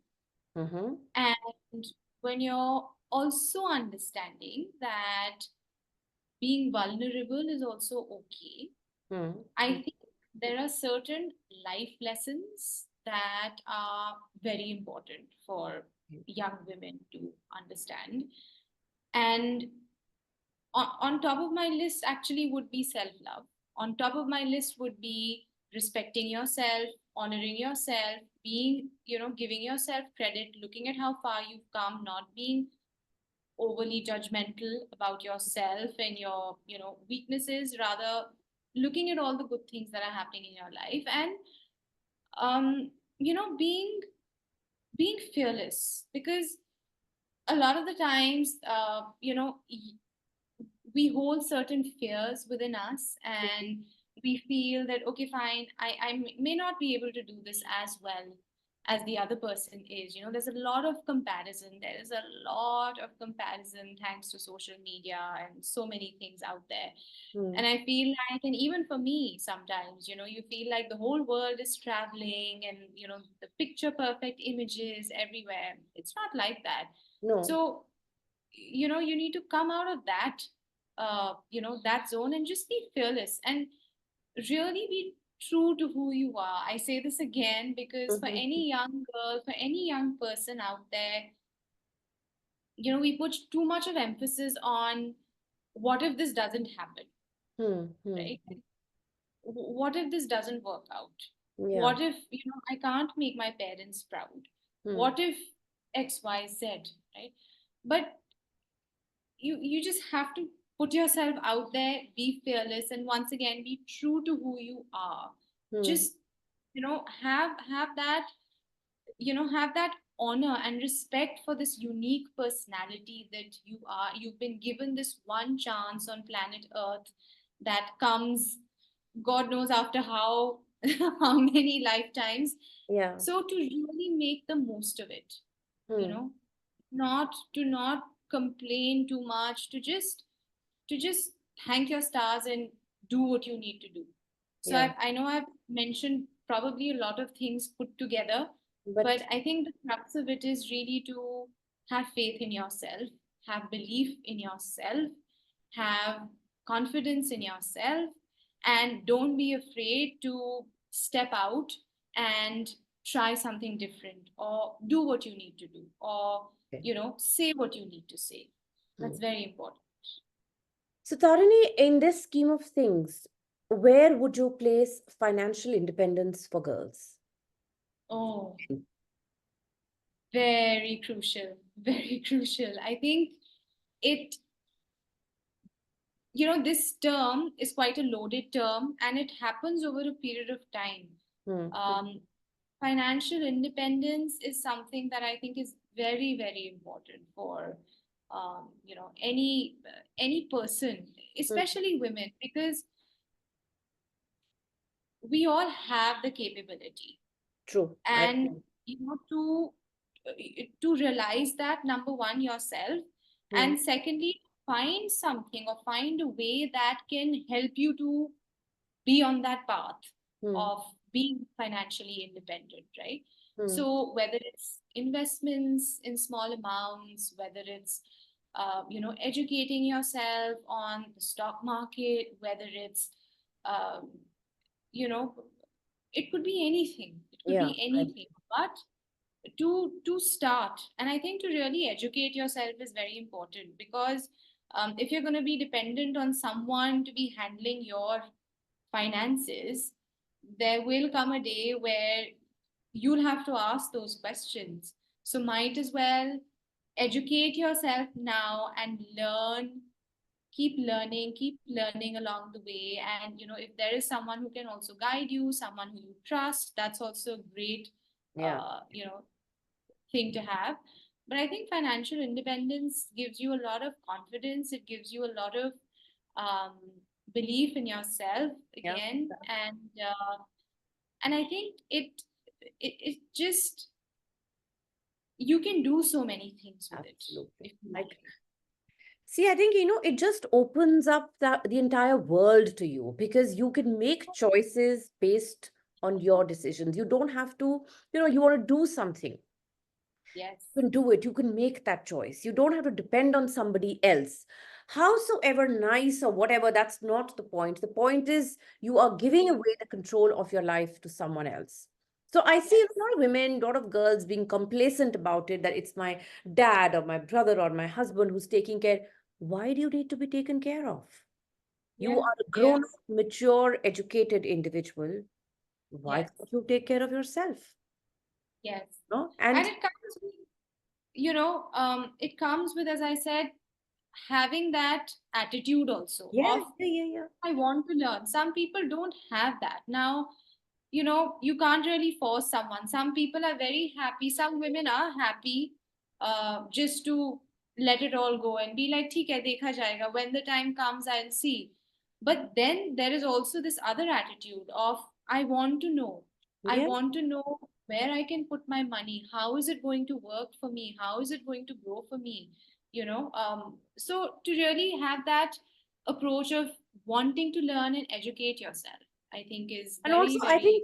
Mm-hmm. and when you're also understanding that being vulnerable is also okay, I Mm-hmm. think there are certain life lessons that are very important for young women to understand. And on top of my list actually would be self love. On top of my list would be respecting yourself, honoring yourself, being, giving yourself credit, looking at how far you've come, not being overly judgmental about yourself and your, weaknesses, rather looking at all the good things that are happening in your life, and um, being fearless, because a lot of the times, we hold certain fears within us, and we feel that, okay, fine, I may not be able to do this as well as the other person is. There's a lot of comparison. There is a lot of comparison thanks to social media and so many things out there. Mm-hmm. And I feel like, and even for me, sometimes, you feel like the whole world is traveling, and, the picture perfect images everywhere. It's not like that. No. So, you need to come out of that, that zone, and just be fearless and really be true to who you are. I say this again because for Mm-hmm. any young girl, for any young person out there, we put too much of emphasis on what if this doesn't happen, Mm-hmm. right? What if this doesn't work out? Yeah. What if, I can't make my parents proud? Mm. What if XYZ, right? But you just have to put yourself out there, be fearless, and once again be true to who you are. Mm. Just, have that, have that honor and respect for this unique personality that you are. You've been given this one chance on planet Earth that comes, God knows after how how many lifetimes. Yeah. So to really make the most of it, you Mm. know, not complain too much, to just thank your stars and do what you need to do. So Yeah. I know I've mentioned probably a lot of things put together, But but I think the crux of it is really to have faith in yourself, have belief in yourself, have confidence in yourself, and don't be afraid to step out and try something different, or do what you need to do, or okay. say what you need to say. That's Mm. very important. So, Tarini, in this scheme of things, where would you place financial independence for girls? Oh, very crucial, very crucial. I think it, this term is quite a loaded term, and it happens over a period of time. Hmm. Um, Financial independence is something that I think is very, very important for, any person, Hmm. especially women, because we all have the capability, True. I and agree. to realize that, number one, yourself, Hmm. and secondly, find something or find a way that can help you to be on that path Hmm. of being financially independent, right? Hmm. So whether it's investments in small amounts, whether it's educating yourself on the stock market, whether it's um, you know it could be anything, it could Yeah. be anything, but to start, and I think to really educate yourself is very important, because if you're going to be dependent on someone to be handling your finances, there will come a day where you'll have to ask those questions. So might as well educate yourself now and learn keep learning along the way. And, if there is someone who can also guide you, someone who you trust, that's also a great, Yeah. thing to have. But I think financial independence gives you a lot of confidence. It gives you a lot of um, belief in yourself Yeah. again, and I think it just, you can do so many things with it Absolutely. if you Like, want to. see, I think, it just opens up the entire world to you because you can make choices based on your decisions. You don't have to, you want to do something. Yes, You can do it. You can make that choice. You don't have to depend on somebody else. Howsoever nice or whatever, that's not the point. The point is you are giving away the control of your life to someone else. So I see yes, a lot of women, a lot of girls being complacent about it, that it's my dad or my brother or my husband who's taking care. Why do you need to be taken care of? You yeah, are a yeah, grown, mature, educated individual. Why yes, can't you take care of yourself? yes. No? And And it comes with, it comes with, as I said, having that attitude also yeah, of, yeah, yeah, yeah. I want to learn. Some people don't have that. Now, you can't really force someone. Some people are very happy. Some women are happy just to let it all go and be like, "ठीक है, देखा जाएगा. When the time comes, I'll see." But then there is also this other attitude of, I want to know. I Yeah. want to know where I can put my money. How is it going to work for me? How is it going to grow for me? So to really have that approach of wanting to learn and educate yourself, I think is And also, very, I very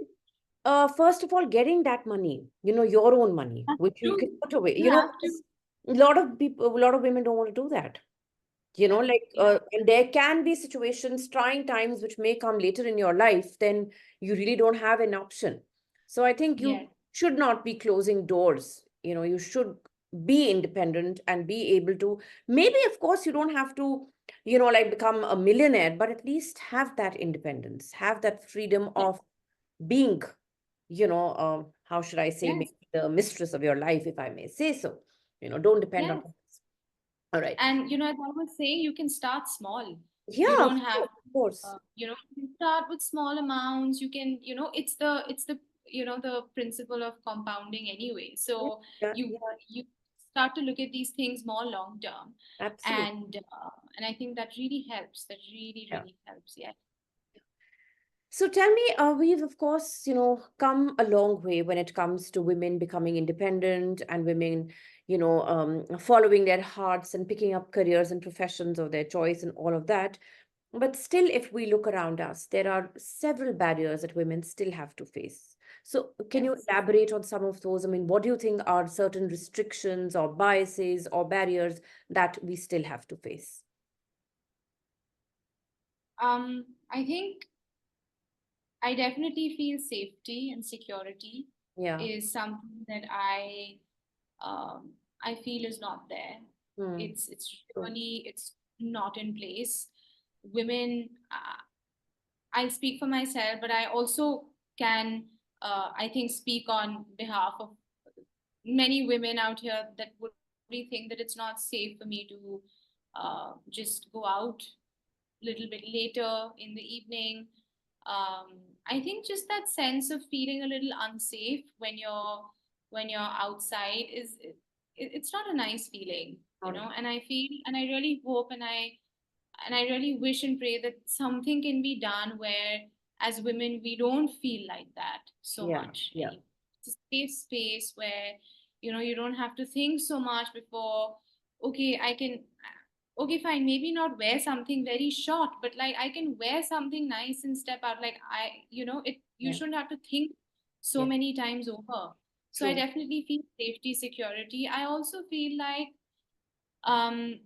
think, first of all, getting that money, your own money, which you true. can put away, You have to. because a lot of people, a lot of women don't want to do that. Yeah, Like, yeah, and there can be situations, trying times, which may come later in your life, then you really don't have an option. So I think yeah, you should not be closing doors. You should be independent and be able to, maybe, of course, you don't have to, like become a millionaire, but at least have that independence, have that freedom yeah, of being, how should I say, maybe yes, the mistress of your life, if I may say so. Don't depend on yes. others. All right. And as I was saying, you can start small. You Yeah, don't of have, course, of course. you can start with small amounts. You can, it's the the principle of compounding anyway. Yeah, So yeah, you yeah, you start to look at these things more long term, absolutely. and I think that really helps. That really, Yeah. really helps. Yeah. So tell me, we've of course, come a long way when it comes to women becoming independent and women, following their hearts and picking up careers and professions of their choice and all of that. But still, if we look around us, there are several barriers that women still have to face. So, can you Yes. elaborate on some of those? I mean, what do you think are certain restrictions or biases or barriers that we still have to face? I think I definitely feel safety and security Yeah. is something that um, I feel is not there. Hmm. It's True. really, it's not in place. Women, I speak for myself, but I also can, I think, speak on behalf of many women out here that would really think that it's not safe for me to just go out a little bit later in the evening. I think just that sense of feeling a little unsafe when you're outside it's not a nice feeling, Not at and I feel, and I really hope, and I really wish and pray that something can be done where, as women, we don't feel like that so Yeah. much Yeah. anymore. It's a safe space where, you don't have to think so much before, okay, okay, fine, maybe not wear something very short, but like I can wear something nice and step out. Like you Yeah. shouldn't have to think so Yeah. many times over. So I True. definitely feel safety, security. I also feel like um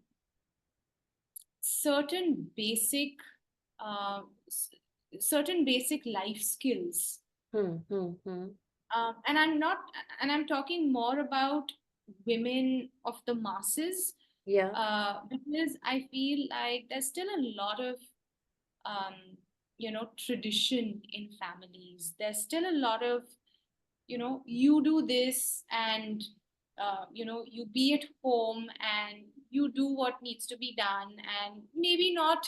certain basic uh, s- certain basic life skills, Hmm. Hmm. Hmm. and I'm talking more about women of the masses, Yeah. because I feel like there's still a lot of um, tradition in families. There's still a lot of, you do this, and you be at home, and you do what needs to be done, and maybe not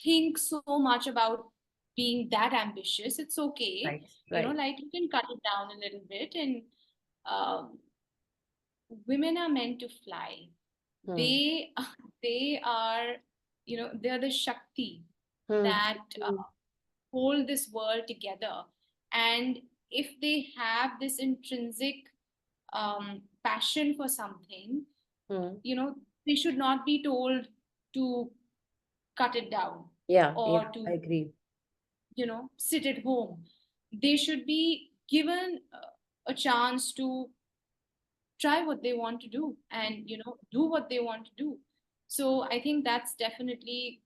think so much about being that ambitious. It's okay. Right, right. Like you can cut it down a little bit. And um, women are meant to fly. Hmm. They they are, they're the Shakti Hmm. that hold this world together. And if they have this intrinsic passion for something, Hmm. you know, they should not be told to cut it down Yeah, yeah, or I to, agree. sit at home. They should be given a chance to try what they want to do and, do what they want to do. So I think that's definitely,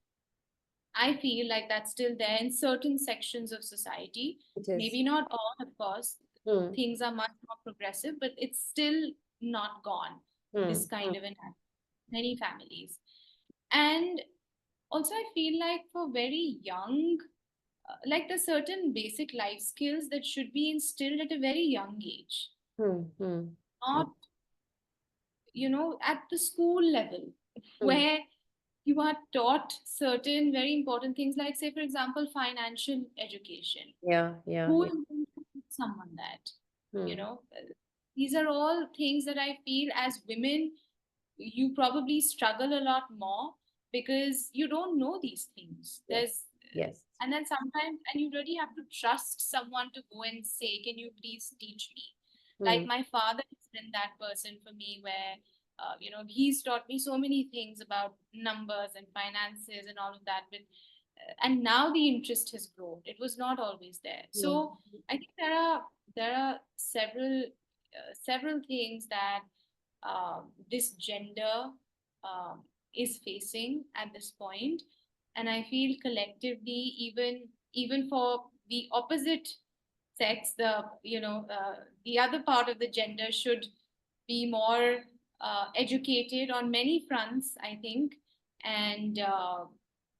I feel like that's still there in certain sections of society. It is. Maybe not all, of course. Hmm. Things are much more progressive, but it's still not gone, Hmm. this kind Hmm. of an act, many families. And also, I feel like for very young, like there's certain basic life skills that should be instilled at a very young age, Hmm. Hmm. not, at the school level, Hmm. where you are taught certain very important things, like, say, for example, financial education. Yeah, yeah, Who yeah. is going to teach someone that? You Hmm. know, these are all things that I feel as women, you probably struggle a lot more because you don't know these things. Yes, yes. And then sometimes, and you really have to trust someone to go and say, can you please teach me? Like Hmm. my father has been that person for me where, he's taught me so many things about numbers and finances and all of that. But and now the interest has grown. It was not always there. Hmm. So I think there are several things that this gender um, is facing at this point. And I feel collectively, even for the opposite sex, the other part of the gender should be more educated on many fronts, I think. And uh,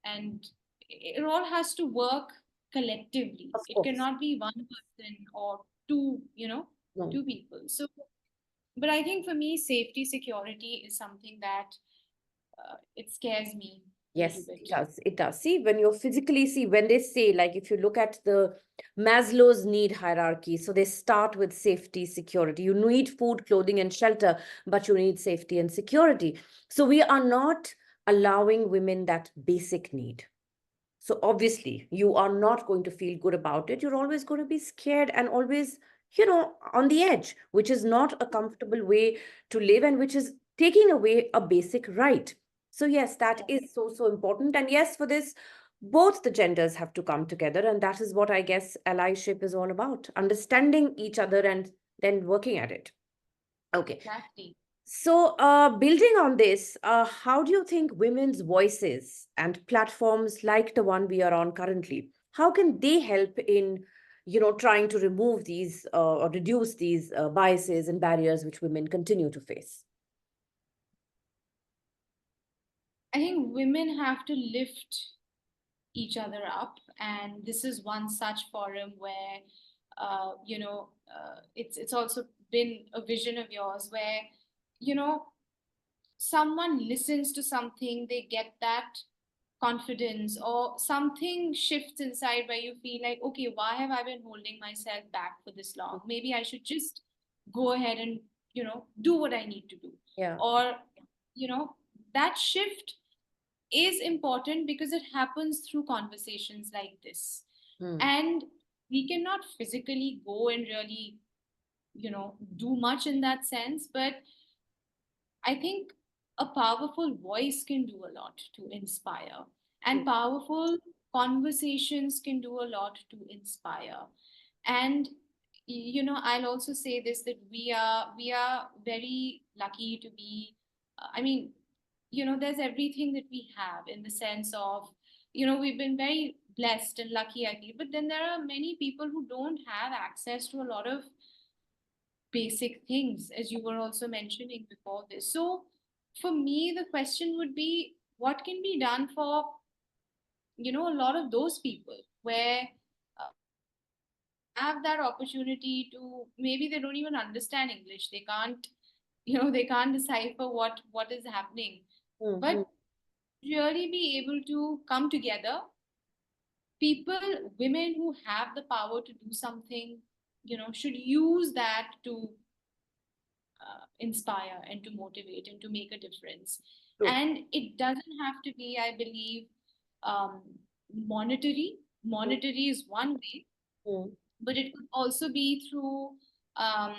and it all has to work collectively. Of It course. cannot be one person or two, No. two people. So, but I think for me, safety, security is something that it scares me a little Yes, it bit. does. It does. See, when you're physically, see, when they say, like, if you look at the Maslow's need hierarchy, so they start with safety, security. You need food, clothing, and shelter, but you need safety and security. So we are not allowing women that basic need. So obviously, you are not going to feel good about it. You're always going to be scared and always, on the edge, which is not a comfortable way to live and which is taking away a basic right. So, yes, that Yeah, is so, so important. And yes, for this, both the genders have to come together. And that is what I guess allyship is all about, understanding each other and then working at it. Okay. exactly. So, building on this, how do you think women's voices and platforms like the one we are on currently, how can they help in, trying to remove these or reduce these biases and barriers which women continue to face? I think women have to lift each other up, and this is one such forum where, it's also been a vision of yours where, you know, someone listens to something, they get that confidence, or something shifts inside where you feel like, okay, why have I been holding myself back for this long? Maybe I should just go ahead and, do what I need to do. Yeah. Or, you know, that shift is important because it happens through conversations like this. Hmm. And we cannot physically go and really, do much in that sense. But I think a powerful voice can do a lot to inspire, and powerful conversations can do a lot to inspire. And I'll also say this, that we are very lucky to be. I mean, there's everything that we have in the sense of, we've been very blessed and lucky, I feel. But then there are many people who don't have access to a lot of basic things, as you were also mentioning before this. So, for me, the question would be, what can be done for, a lot of those people where they have that opportunity to, maybe they don't even understand English. They can't, they can't decipher what is happening. Mm-hmm. but really be able to come together. People, women who have the power to do something, should use that to inspire and to motivate and to make a difference. True. And it doesn't have to be, I believe, um, monetary. Monetary is one way, Mm. but it could also be through um,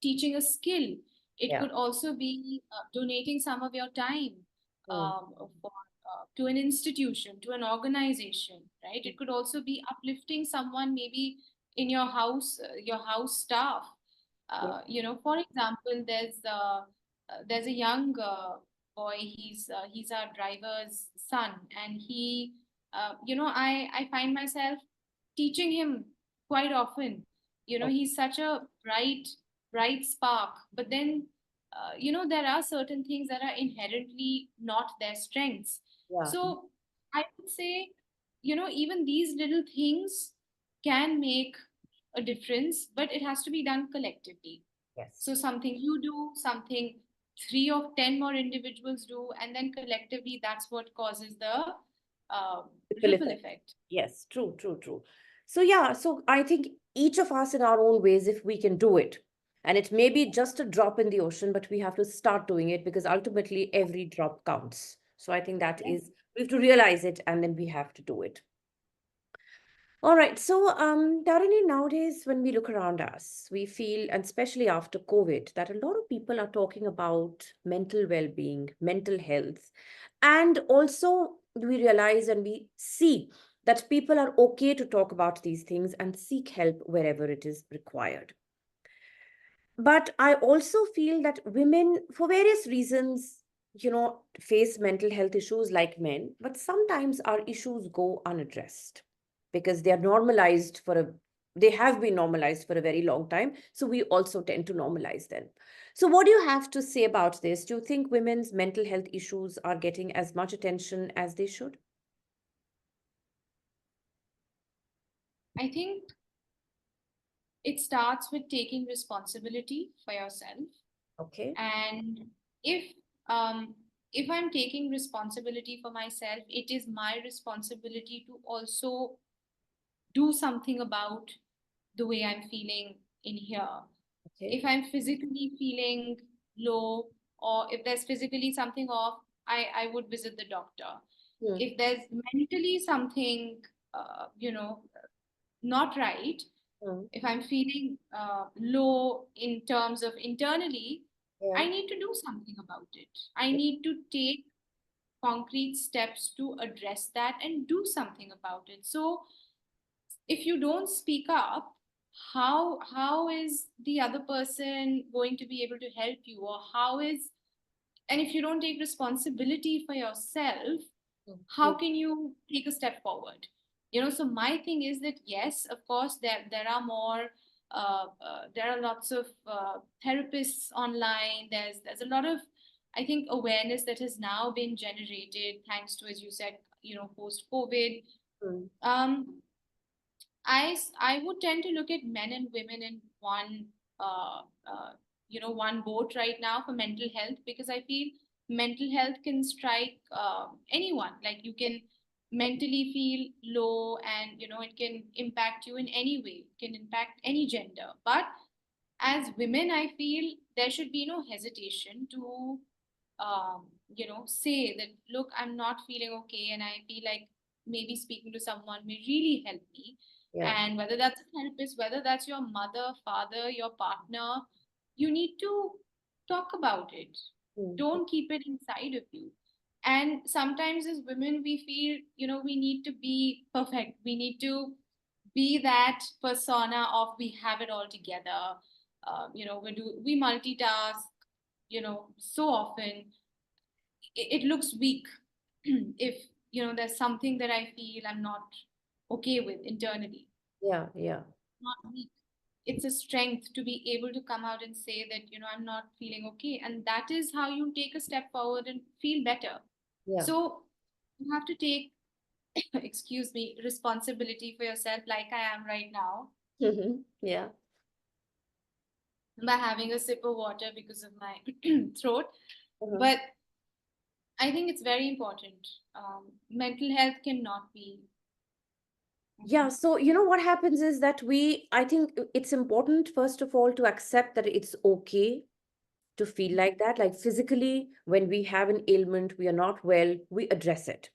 teaching a skill. It Yeah. could also be donating some of your time Mm. to an institution, to an organization, right? It could also be uplifting someone maybe in your house staff. Yeah. For example, there's a young boy. He's our driver's son, and I find myself teaching him quite often. Oh, He's such a bright spark, but then there are certain things that are inherently not their strengths. yeah. So I would say, even these little things can make a difference, but it has to be done collectively. Yes. So something you do, something 3 of 10 more individuals do, and then collectively that's what causes the uh, Ripple ripple effect. effect. Yes, true, true, true. So yeah, so I think each of us in our own ways, if we can do it, and it may be just a drop in the ocean, but we have to start doing it because ultimately every drop counts. So I think that is, we have to realize it and then we have to do it. All right. So, Tarini, nowadays, when we look around us, we feel, and especially after COVID, that a lot of people are talking about mental well-being, mental health. And also, we realize and we see that people are okay to talk about these things and seek help wherever it is required. But I also feel that women, for various reasons, face mental health issues like men, but sometimes our issues go unaddressed because they have been normalized for a very long time. So we also tend to normalize them. So, what do you have to say about this? Do you think women's mental health issues are getting as much attention as they should? I think it starts with taking responsibility for yourself. Okay. And if um, if I'm taking responsibility for myself, it is my responsibility to also do something about the way I'm feeling in here. Okay. If I'm physically feeling low, or if there's physically something off, I would visit the doctor. Hmm. If there's mentally something, not right, Hmm. if I'm feeling low in terms of internally, Yeah. I need to do something about it. I need to take concrete steps to address that and do something about it. So if you don't speak up, how is the other person going to be able to help you, or how is, and if you don't take responsibility for yourself, how Hmm. can you take a step forward? So my thing is that yes, of course, there are more there are lots of therapists online. There's a lot of, I think, awareness that has now been generated thanks to, as you said, post COVID. Hmm. um I would tend to look at men and women in uh, uh, one boat right now for mental health, because I feel mental health can strike anyone. Like, you can mentally feel low, and it can impact you in any way. It can impact any gender. But as women, I feel there should be no hesitation to say that, look, I'm not feeling okay, and I feel like maybe speaking to someone may really help me. Yeah. And whether that's a therapist, whether that's your mother, father, your partner, you need to talk about it. Hmm. Don't keep it inside of you. And sometimes as women, we feel, we need to be perfect. We need to be that persona of we have it all together. We multitask, so often it looks weak. If there's something that I feel I'm not okay with internally, Yeah. Yeah. not weak. It's a strength to be able to come out and say that, I'm not feeling okay. And that is how you take a step forward and feel better. Yeah. So you have to take, excuse me, responsibility for yourself, like I am right now, Yeah. by having a sip of water because of my throat. Uh-huh. But I think it's very important. Mental health cannot be. Yeah, so what happens is that I think it's important, first of all, to accept that it's okay to feel like that. Like physically, when we have an ailment, we are not well, we address it.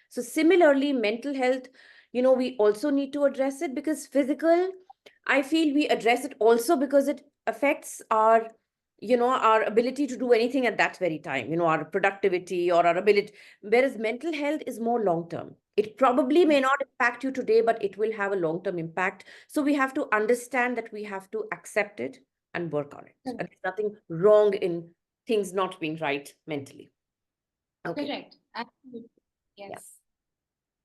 So similarly, mental health, we also need to address it, because physical, I feel we address it also because it affects our ability to do anything at that very time, our productivity or our ability. Whereas mental health is more long term. It probably may not impact you today, but it will have a long term impact. So we have to understand that we have to accept it and work on it. And Correct. there's nothing wrong in things not being right mentally. Okay. Correct. Absolutely. Yeah. Yes.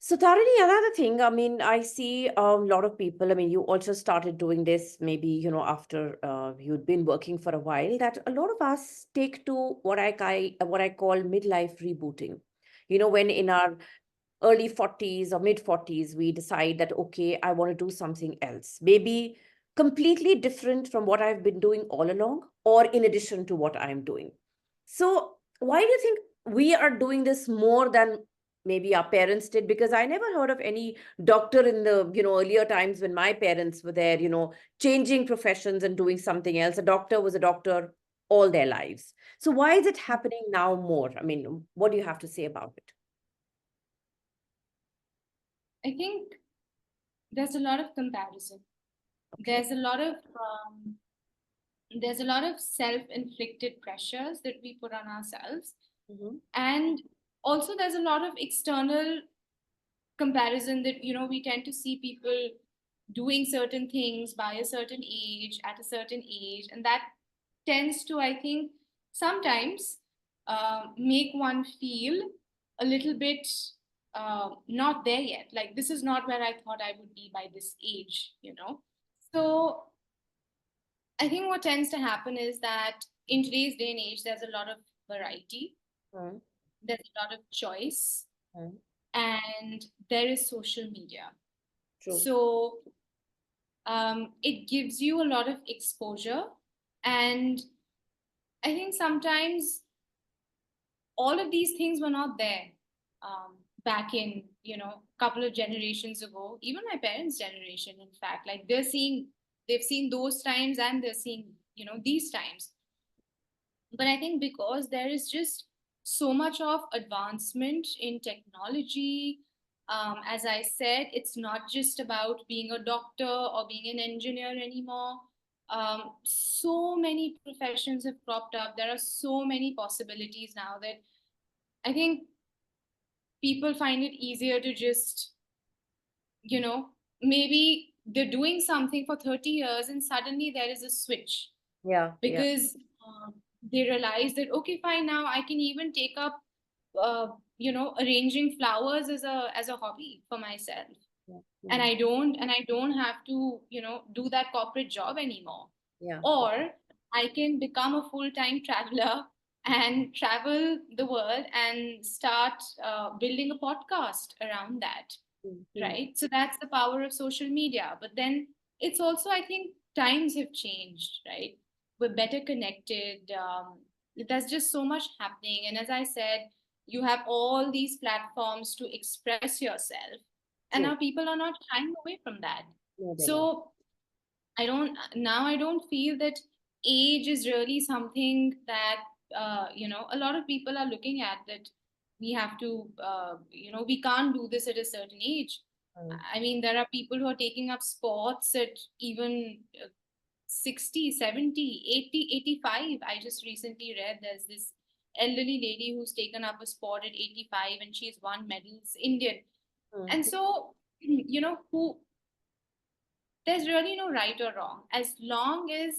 So, Tarini, another thing, I mean, I see a lot of people. I mean, you also started doing this maybe, after you'd been working for a while, that a lot of us take to what I call midlife rebooting. When in our early 40s or mid 40s, we decide that, okay, I want to do something else, maybe completely different from what I've been doing all along, or in addition to what I'm doing. So, why do you think we are doing this more than maybe our parents did? Because I never heard of any doctor in the earlier times when my parents were there, changing professions and doing something else. A doctor was a doctor all their lives. So why is it happening now more? I mean, what do you have to say about it? I think there's a lot of comparison. Okay. There's a lot of there's a lot of self-inflicted pressures that we put on ourselves, Mm-hmm. and also there's a lot of external comparison that we tend to see people doing certain things by a certain age at a certain age, and that tends to, I think, sometimes make one feel a little bit not there yet, like this is not where I thought I would be by this age. So I think what tends to happen is that in today's day and age there's a lot of variety, Mm-hmm. there's a lot of choice, Mm-hmm. and there is social media. True. So it gives you a lot of exposure. And I think sometimes all of these things were not there back in, couple of generations ago, even my parents' generation, in fact, like they've seen those times and they're seeing, these times. But I think because there is just so much of advancement in technology, as I said, it's not just about being a doctor or being an engineer anymore. So many professions have cropped up. There are so many possibilities now that I think people find it easier to just, maybe they're doing something for 30 years and suddenly there is a switch Yeah, yeah, because they realize that, okay, fine, now I can even take up arranging flowers as a hobby for myself, yeah, and mm, I don't have to do that corporate job anymore. yeah, Or I can become a full-time traveler and travel the world and start building a podcast around that, mm, mm, right? So that's the power of social media. But then it's also, I think, times have changed, right? We're better connected. There's just so much happening. And as I said, you have all these platforms to express yourself. And true. now people are not shying away from that. No, they're not. So I don't feel that age is really something that, a lot of people are looking at, that we have to, we can't do this at a certain age. Mm, I mean, there are people who are taking up sports at even 60, 70, 80, 85. I just recently read there's this elderly lady who's taken up a sport at 85 and she's won medals, Indian. mm, And so, who there's really no right or wrong, as long as,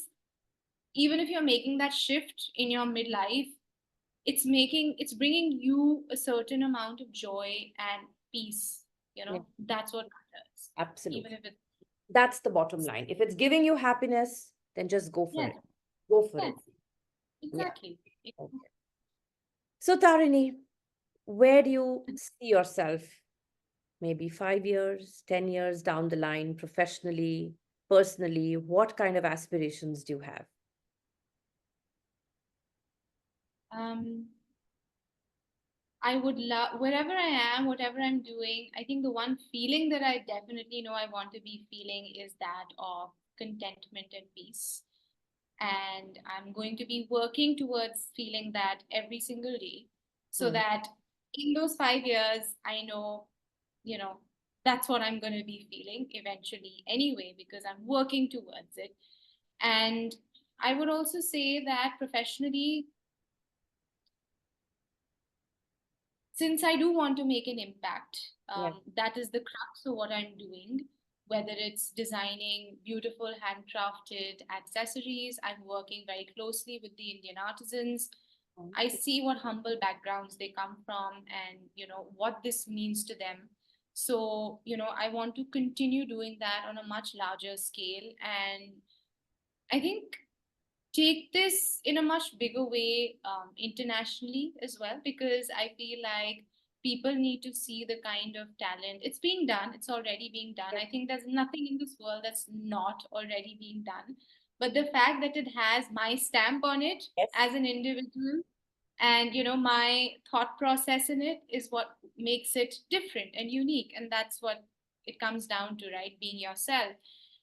even if you're making that shift in your midlife, it's bringing you a certain amount of joy and peace. yeah, That's what matters, even absolutely. if it's. That's the bottom line. If it's giving you happiness, then just go for Yes. it. Go for Yes. it. Yeah. Exactly. Okay. So, Tarini, where do you see yourself maybe 5 years, 10 years down the line, professionally, personally? What kind of aspirations do you have? um I would love, wherever I am, whatever I'm doing, I think the one feeling that I definitely know I want to be feeling is that of contentment and peace. And I'm going to be working towards feeling that every single day, so Mm. that in those 5 years, I know, you know, that's what I'm going to be feeling eventually anyway, because I'm working towards it. And I would also say that professionally, since I do want to make an impact, Yeah. that is the crux of what I'm doing. Whether it's designing beautiful handcrafted accessories, I'm working very closely with the Indian artisans. I Okay. see what humble backgrounds they come from, and what this means to them. So I want to continue doing that on a much larger scale, and I think take this in a much bigger way internationally as well, because I feel like people need to see the kind of talent. It's being done, it's already being done. Yeah. I think there's nothing in this world that's not already being done. But the fact that it has my stamp on it Yes. as an individual, and my thought process in it, is what makes it different and unique, and that's what it comes down to, right? Being yourself.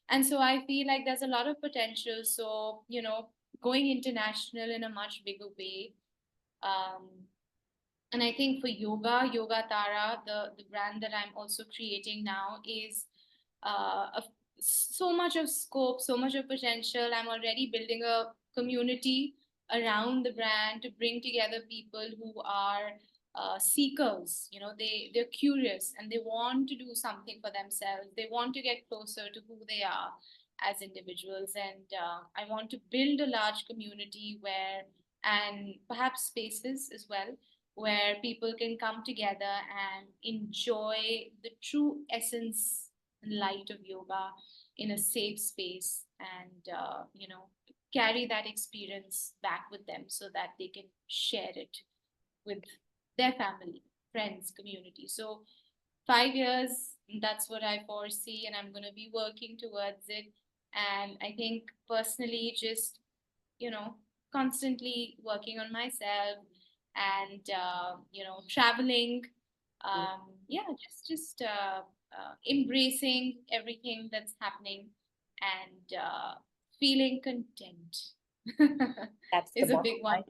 And so I feel like there's a lot of potential. So going international in a much bigger way. um, and I think for Yoga Tara, the brand that I'm also creating now, is so much of scope, so much of potential. I'm already building a community around the brand to bring together people who are seekers. They're curious and they want to do something for themselves. They want to get closer to who they are as individuals, and I want to build a large community where, and perhaps spaces as well, where people can come together and enjoy the true essence and light of yoga in a safe space, and carry that experience back with them so that they can share it with their family, friends, community. So 5 years, that's what I foresee, and I'm going to be working towards it. And I think personally, just you know constantly working on myself, and traveling, yeah, embracing everything that's happening, and feeling content That's the is a bottom big one. line.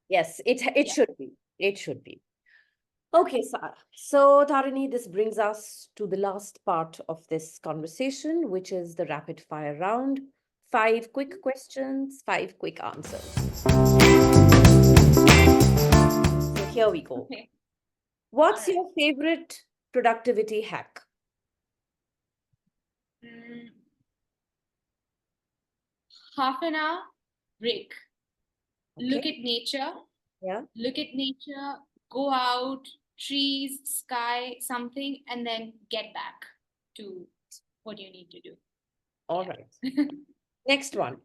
Yes, it Yeah. should be. It should be. Okay, Sarah. So, Tarini, this brings us to the last part of this conversation, which is the rapid fire round. 5 quick questions, 5 quick answers. So, here we go. Okay. All What's right. your favorite productivity hack? Mm, half an hour break. Look Okay. at nature. Yeah. Look at nature. Go out, trees, sky, something, and then get back to what you need to do. All right. Yeah. Next one.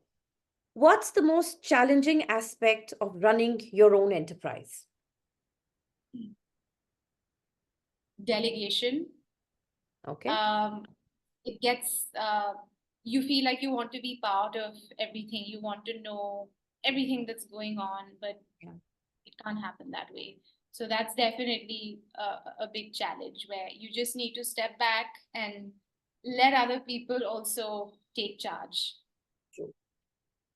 What's the most challenging aspect of running your own enterprise? Delegation. Okay. um, it gets you feel like you want to be part of everything, you want to know everything that's going on, but Yeah. it can't happen that way. So that's definitely a big challenge, where you just need to step back and let other people also take charge. True.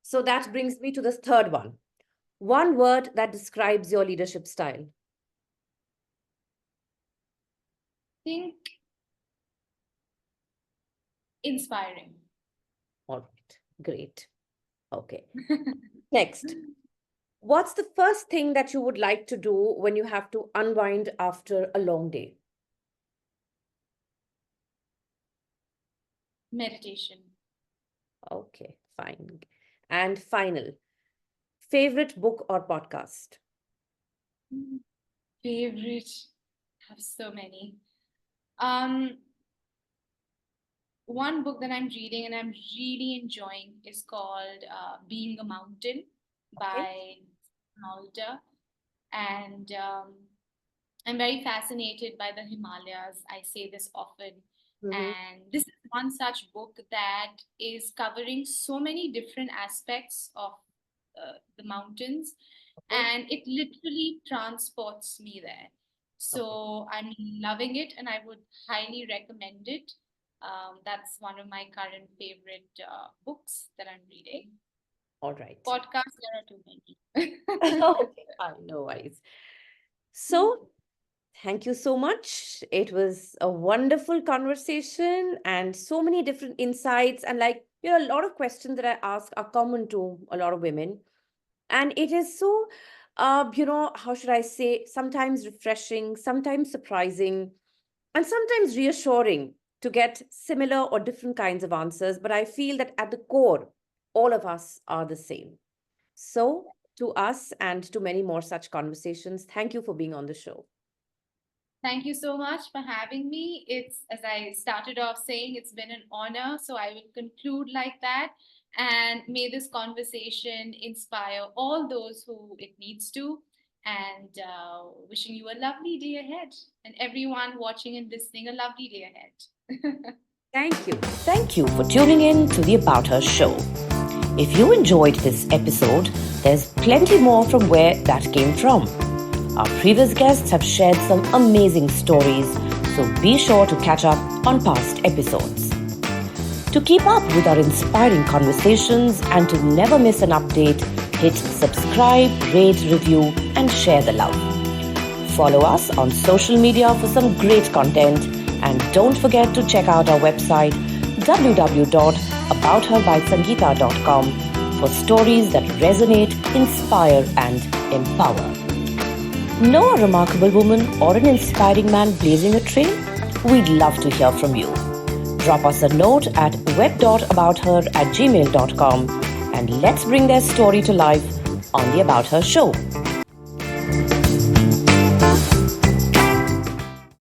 So that brings me to the third one. One word that describes your leadership style. Think inspiring. All right. Great. Okay. Next. What's the first thing that you would like to do when you have to unwind after a long day? Meditation. Okay, fine. And final, favorite book or podcast? Favorite, I have so many. um One book that I'm reading and I'm really enjoying is called Being a Mountain Okay. by Malta. And I'm very fascinated by the Himalayas. I say this often. Mm-hmm. And this is one such book that is covering so many different aspects of the mountains. Okay. And it literally transports me there. So I'm loving it and I would highly recommend it. That's one of my current favorite books that I'm reading. All right. Podcasts, there are too many. Okay, no worries. So, thank you so much. It was a wonderful conversation and so many different insights. And, like, a lot of questions that I ask are common to a lot of women. And it is so, how should I say, sometimes refreshing, sometimes surprising, and sometimes reassuring to get similar or different kinds of answers. But I feel that at the core, all of us are the same. So, to us and to many more such conversations, thank you for being on the show. Thank you so much for having me. It's, as I started off saying, it's been an honor. So I will conclude like that. And may this conversation inspire all those who it needs to. And wishing you a lovely day ahead. And everyone watching and listening, a lovely day ahead. Thank you. Thank you for tuning in to the About Her show. If you enjoyed this episode, there's plenty more from where that came from. Our previous guests have shared some amazing stories, so be sure to catch up on past episodes. To keep up with our inspiring conversations and to never miss an update, hit subscribe, rate, review, and share the love. Follow us on social media for some great content, and don't forget to check out our website www.aboutherbysangeeta.com for stories that resonate, inspire, and empower. Know a remarkable woman or an inspiring man blazing a trail? We'd love to hear from you. Drop us a note at web.abouther@gmail.com and let's bring their story to life on the About Her show.